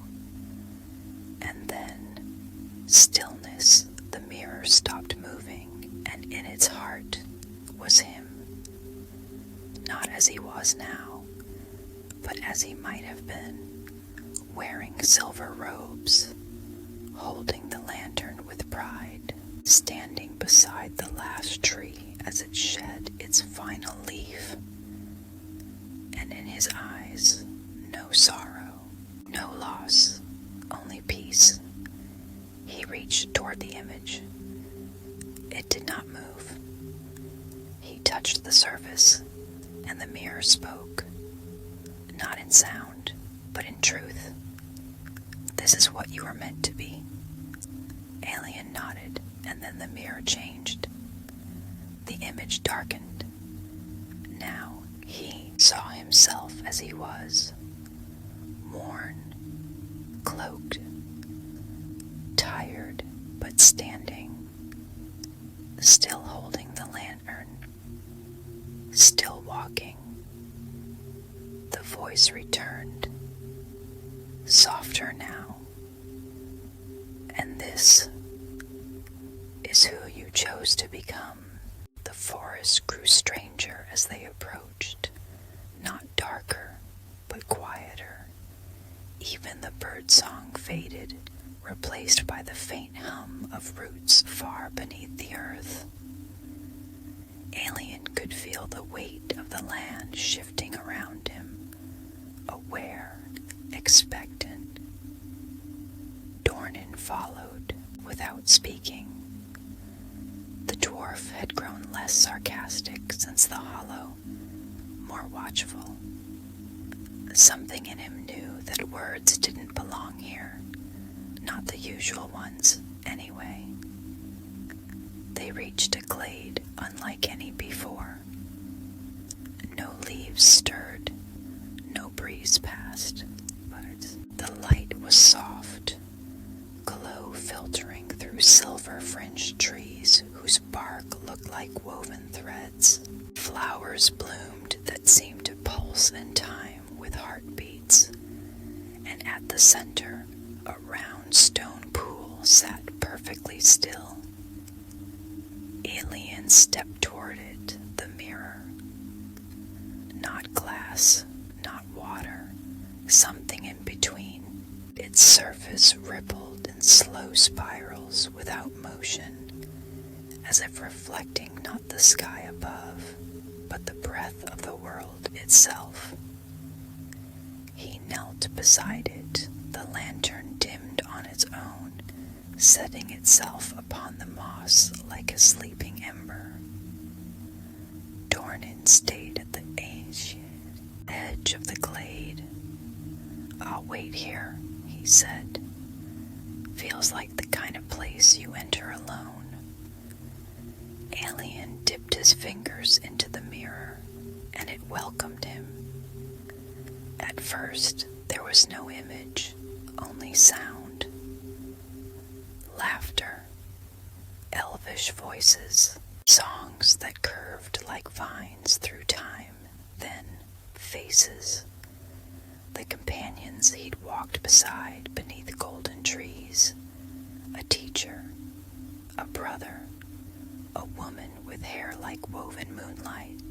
And then stillness. The mirror stopped moving, and in its heart was him. Not as he was now, but as he might have been, wearing silver robes, holding the lantern with pride, standing beside the last tree as it shed its final leaf. And in his eyes, no sorrow, no loss, only peace. He reached toward the image. It did not move. He touched the surface, and the mirror spoke, not in sound, but in truth. This is what you were meant to be." Aelion nodded, and then the mirror changed. The image darkened. Now he saw himself as he was, worn, cloaked, tired but standing, still holding the lantern, still walking. The voice returned, softer now. "And this is who you chose to become." The forest grew stranger as they approached, not darker, but quieter. Even the birdsong faded, replaced by the faint hum of roots far beneath the earth. Aelion could feel the weight of the land shifting around him, aware, expectant. Dornan followed, without speaking. The dwarf had grown less sarcastic since the hollow, more watchful. Something in him knew that words didn't belong here, not the usual ones, anyway. They reached a glade unlike any before. No leaves stirred, no breeze passed, but the light was soft, glow filtering through silver-fringed trees whose bark looked like woven threads. Flowers bloomed that seemed to pulse in time with heartbeats, and at the center, a round stone pool sat perfectly still. Aelion stepped toward it, the mirror. Not glass, not water, something in between. Its surface rippled in slow spirals without motion, as if reflecting not the sky above, but the breath of the world itself. He knelt beside it, the lantern dimmed on its own, setting itself upon the moss like a sleeping ember. Dornan stayed at the edge of the glade. "I'll wait here," he said. "Feels like the kind of place you enter alone." Aelion dipped his fingers into the mirror, and it welcomed him. At first, there was no image, only sound. Laughter, elvish voices, songs that curved like vines through time, then faces. The companions he'd walked beside beneath golden trees. A teacher, a brother, a woman with hair like woven moonlight.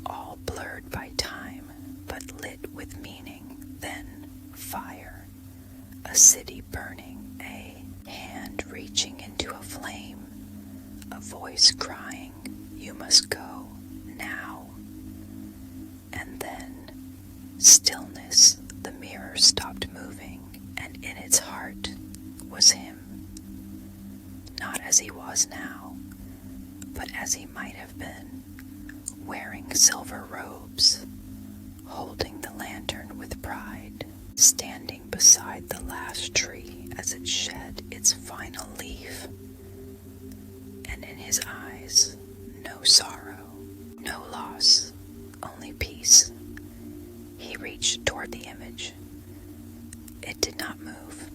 All blurred by time, but lit with meaning, then fire. A city burning, a hand reaching into a flame, a voice crying, "You must go, now." And then, stillness. The mirror stopped moving, and in its heart was him. Not as he was now, but as he might have been, wearing silver robes, holding the lantern with pride, standing beside the last tree as it shed its final leaf. And in his eyes, no sorrow, no loss, only peace. He reached toward the image. It did not move.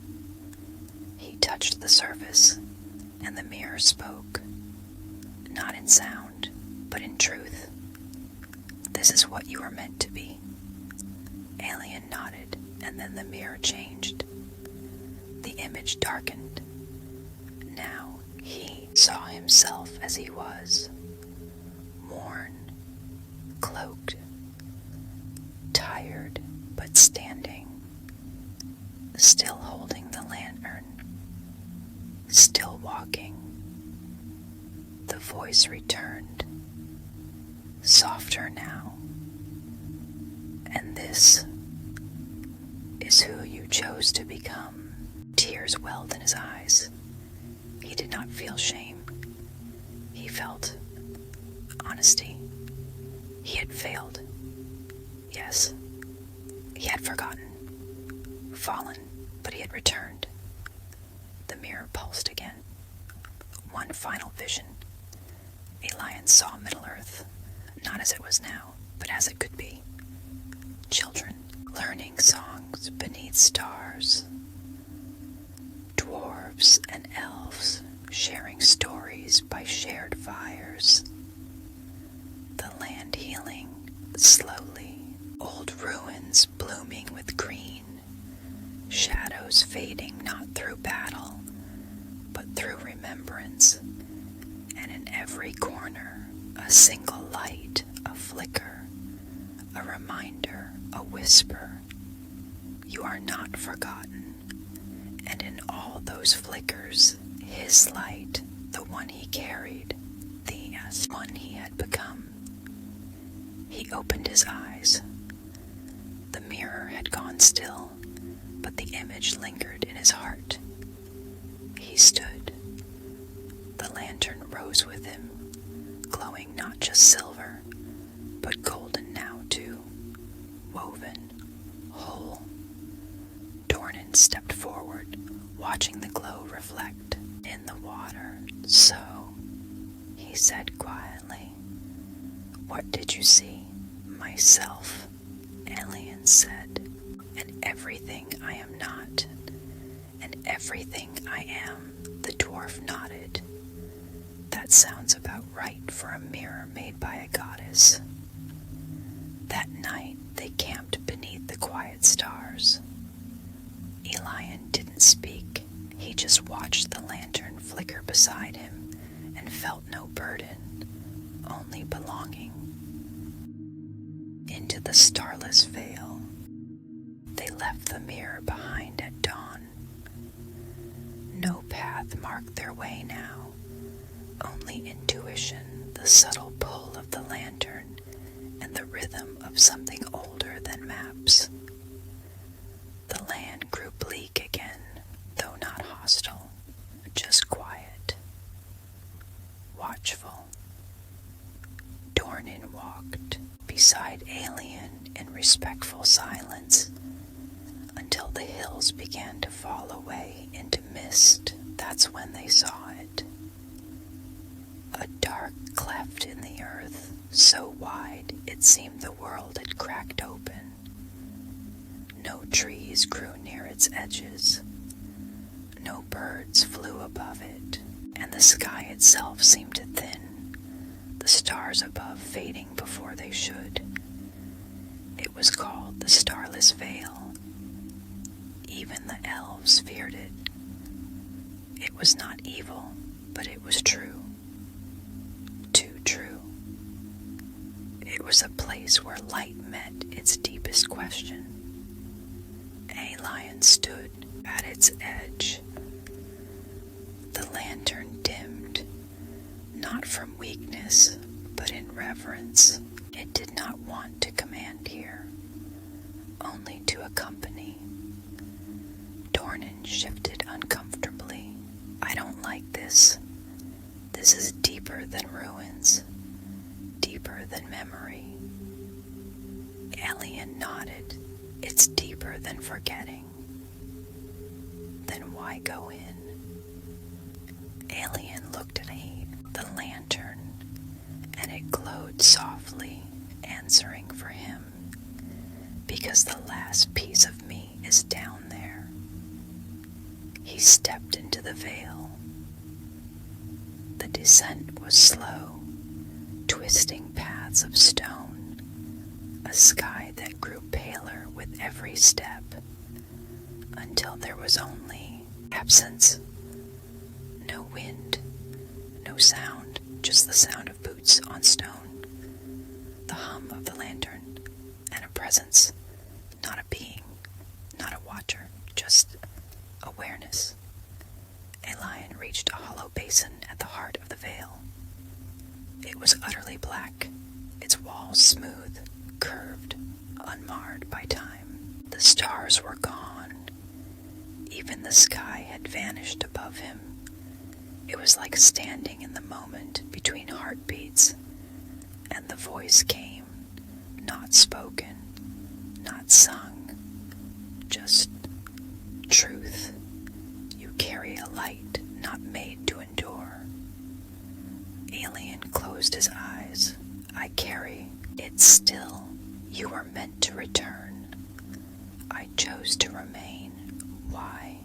He touched the surface, and the mirror spoke, not in sound, but in truth. "This is what you were meant to be." Aelion nodded, and then the mirror changed. The image darkened. Now he saw himself as he was, worn, cloaked, tired but standing, still holding the lantern, still walking. The voice returned, softer now. "And this is who you chose to become." Tears welled in his eyes. He did not feel shame. He felt honesty. He had failed. Yes, he had forgotten, fallen, But he had returned. The mirror pulsed again. One final vision. Aelion saw Middle-earth, not as it was now, but as it could be. Children learning songs beneath stars. Dwarves and elves sharing stories by shared fires. The land healing slowly, old ruins blooming with green, shadows fading not through battle, but through remembrance, and in every corner a single light, a flicker, a reminder, a whisper. You are not forgotten, and in all those flickers, his light, the one he carried, the one he had become. He opened his eyes. The mirror had gone still, but the image lingered in his heart. He stood. The lantern rose with him, glowing not just silver, but golden now too, woven, whole. Dornan stepped forward, watching the glow reflect in the water. So, he said quietly, "What did you see?" "Myself," Aelion said, "and everything I am not, and everything I am," the dwarf nodded. "That sounds about right for a mirror made by a goddess." That night they camped beneath the quiet stars. Aelion didn't speak. He just watched the lantern flicker beside him and felt no burden, only belonging. Into the starless vale. They left the mirror behind at dawn. No path marked their way now, only intuition, the subtle pull of the lantern, and the rhythm of something older than maps. The land grew bleak again, though not hostile, just quiet, watchful. Dornan walked beside Aelion in respectful silence until the hills began to fall away into mist. That's when they saw it. A dark cleft in the earth, so wide it seemed the world had cracked open. No trees grew near its edges. No birds flew above it, and the sky itself seemed to thin, the stars above fading before they should. It was called the Starless Vale. Even the elves feared it. It was not evil, but it was true. Too true. It was a place where light met its deepest question. Aelion stood at its edge. The lantern dimmed, not from weakness, but in reverence. It did not want to command here, only to accompany. Dornan shifted uncomfortably. "I don't like this. This is deeper than ruins, deeper than memory." Aelion nodded. "It's deeper than forgetting." "Then why go in?" Aelion looked at the lantern, and it glowed softly, answering for him. "Because the last piece of me is down there." He stepped into the vale. The descent was slow, twisting paths of stone, a sky that grew paler with every step, until there was only absence. No wind, no sound, just the sound of boots on stone, the hum of the lantern, and a presence, not a being, not a watcher, just awareness. Aelion reached a hollow basin at the heart of the vale. It was utterly black, its walls smooth, curved, unmarred by time. The stars were gone. Even the sky had vanished above him. It was like standing in the moment between heartbeats, and the voice came, not spoken, not sung, just truth. chose to remain. Why?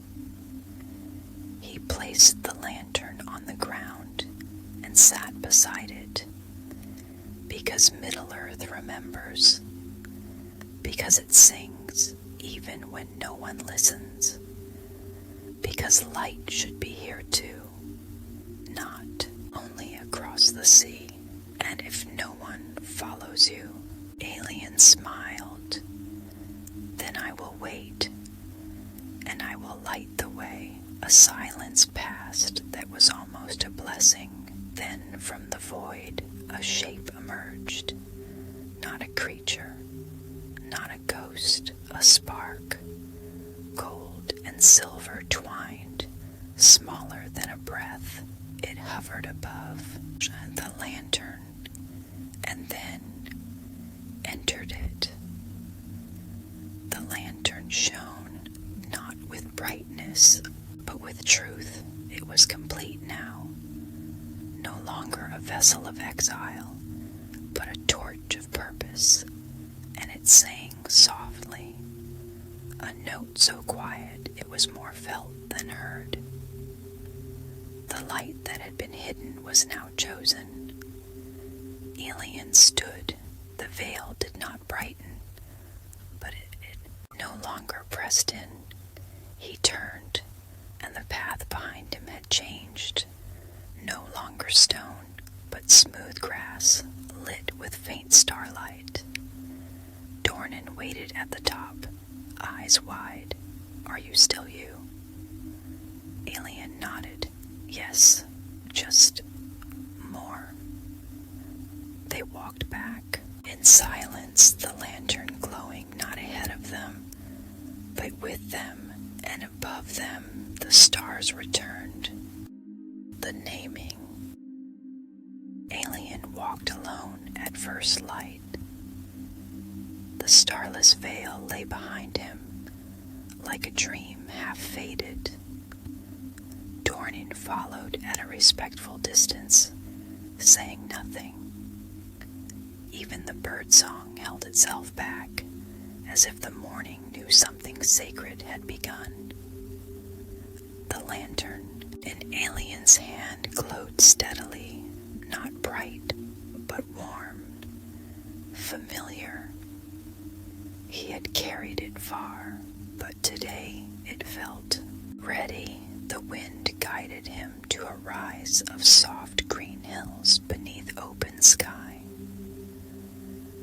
He placed the lantern on the ground and sat beside it. Because Middle-earth remembers. Because it sings even when no one listens. Because light should be here too, not only across the sea. And if no one follows you, Aelion smiled, then I will wait, and I will light the way. A silence passed that was almost a blessing. Then from the void a shape emerged, not a creature, not a ghost, a spark, gold and silver twined, smaller than a breath. It hovered above the lantern and then entered it. The lantern shone not with brightness, but with truth. It was complete now, no longer a vessel of exile, but a torch of purpose, and it sang softly, a note so quiet it was more felt than heard. The light that had been hidden was now chosen. Aelion stood. The veil did not brighten, but it no longer pressed in. He turned, and the path behind him had changed. No longer stone, but smooth grass, lit with faint starlight. Dornan waited at the top, eyes wide. Are you still you? Aelion nodded. Yes, just more. They walked back, in silence, the lantern glowing not ahead of them, but with them, and above them the stars returned. The naming. Aelion walked alone at first light. The starless veil lay behind him, like a dream half faded. Dornan followed at a respectful distance, saying nothing. Even the birdsong held itself back, as if the morning knew something sacred had begun. The lantern in Aelion's hand glowed steadily, not bright, but warm, familiar. He had carried it far, but today it felt ready. The wind guided him to a rise of soft green hills beneath open sky.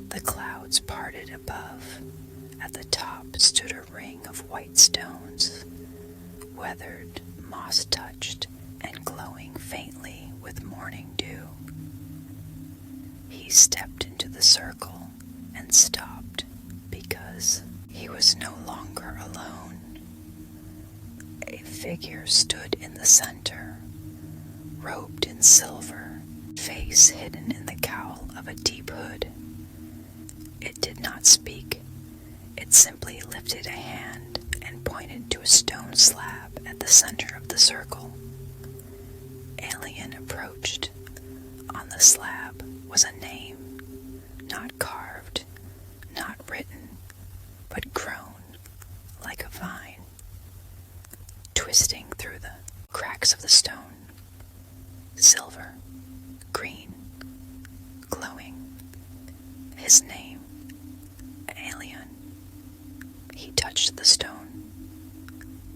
The clouds parted above. At the top stood a ring of white stones, weathered, moss-touched, and glowing faintly with morning dew. He stepped into the circle and stopped because he was no longer alone. A figure stood in the center, robed in silver, face hidden in the cowl of a deep hood. It did not speak. It simply lifted a hand and pointed to a stone slab at the center of the circle. Aelion approached. On the slab was a name, not carved, not written, but grown like a vine, twisting through the cracks of the stone. Silver, green, glowing. His name, Aelion. He touched the stone.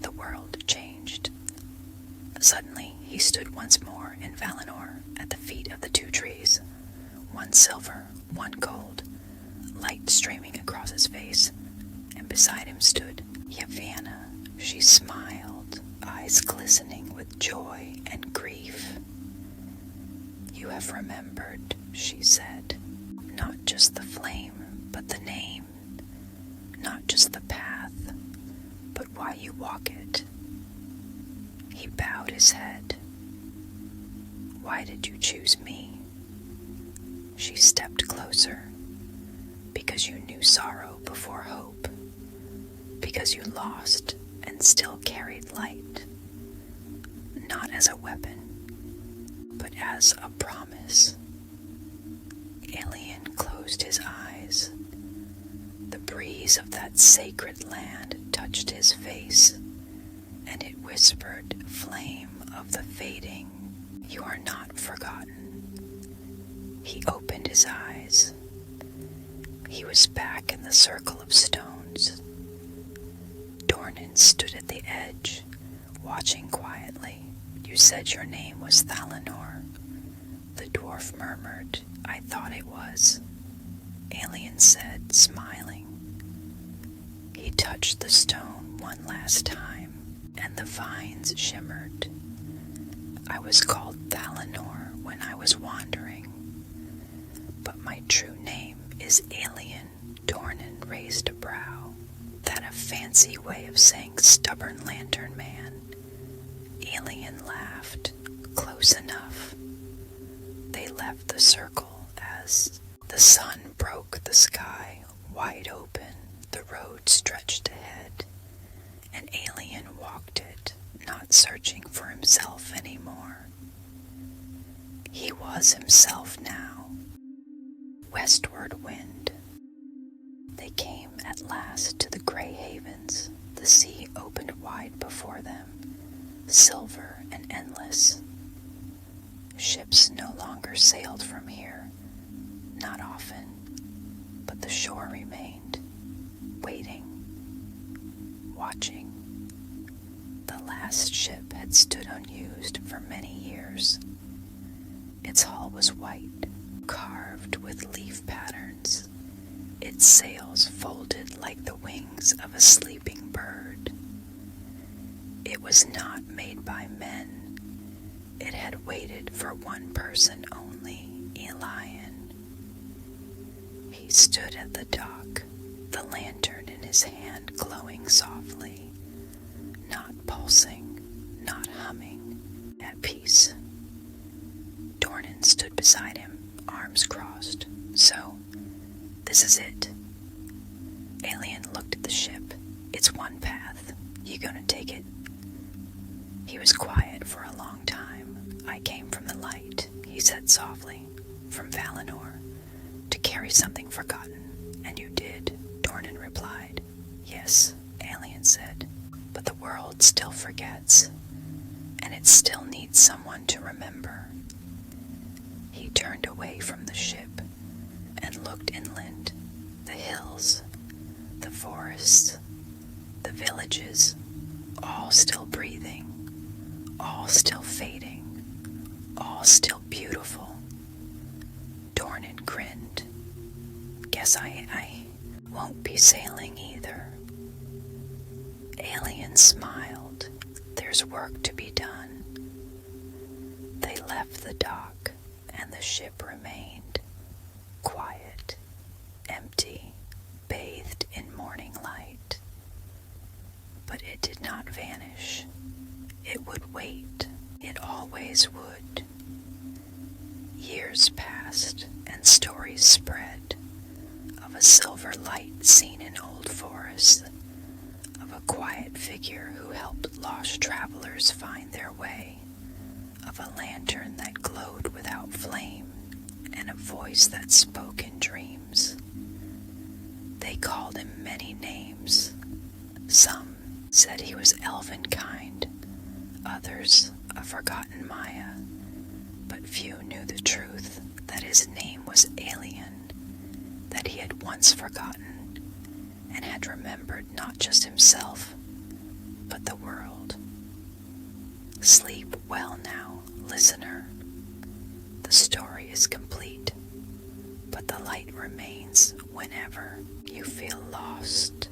The world changed. Suddenly, he stood once more in Valinor at the feet of the two trees, one silver, one gold, light streaming across his face, and beside him stood Yavanna. She smiled, eyes glistening with joy and grief. You have remembered, she said, not just the flame, but the name, not just the path, but why you walk it. He bowed his head. Why did you choose me? She stepped closer. Because you knew sorrow before hope. Because you lost and still carried light. Not as a weapon, but as a promise. Aelion closed his eyes. The breeze of that sacred land touched touched his face, and it whispered, "Flame of the fading, you are not forgotten." He opened his eyes. He was back in the circle of stones. Dornan stood at the edge, watching quietly. "You said your name was Thalanor." The dwarf murmured, "I thought it was." Aelion said, smiling. He touched the stone one last time, and the vines shimmered. "I was called Thalanor when I was wandering, but my true name is Aelion." Dornan raised a brow. "That a fancy way of saying stubborn lantern man?" Aelion laughed. "Close enough." They left the circle as the sun broke the sky wide open. The road stretched ahead, and Aelion walked it, not searching for himself anymore. He was himself now. Westward wind. They came at last to the gray havens. The sea opened wide before them, silver and endless. Ships no longer sailed from here, not often, but the shore remained, waiting, watching. The last ship had stood unused for many years. Its hull was white, carved with leaf patterns, its sails folded like the wings of a sleeping bird. It was not made by men. It had waited for one person only, Aelion. He stood at the dock, the lantern in his hand glowing softly, not pulsing, not humming, at peace. Dornan stood beside him, arms crossed. "So, this is it." Aelion looked at the ship. "It's one path. You gonna take it?" He was quiet for a long time. "I came from the light," he said softly, "from Valinor, to carry something forgotten." "And you did," Dornan replied. "Yes," Aelion said, "but the world still forgets, and it still needs someone to remember." He turned away from the ship and looked inland. The hills, the forests, the villages, all still breathing, all still fading, all still beautiful. Dornan grinned. "Guess I won't be sailing either." Aelion smiled. "There's work to be done." They left the dock, and the ship remained, quiet, empty, bathed in morning light. But it did not vanish. It would wait. It always would. Years passed, and stories spread of a silver light seen in old forests, of a quiet figure who helped lost travelers find their way, of a lantern that glowed without flame, and a voice that spoke in dreams. They called him many names. Some said he was elven kind, others a forgotten Maya, but few knew the truth, that his name was Aelion, that he had once forgotten, and had remembered not just himself, but the world. Sleep well now, listener. The story is complete, but the light remains whenever you feel lost.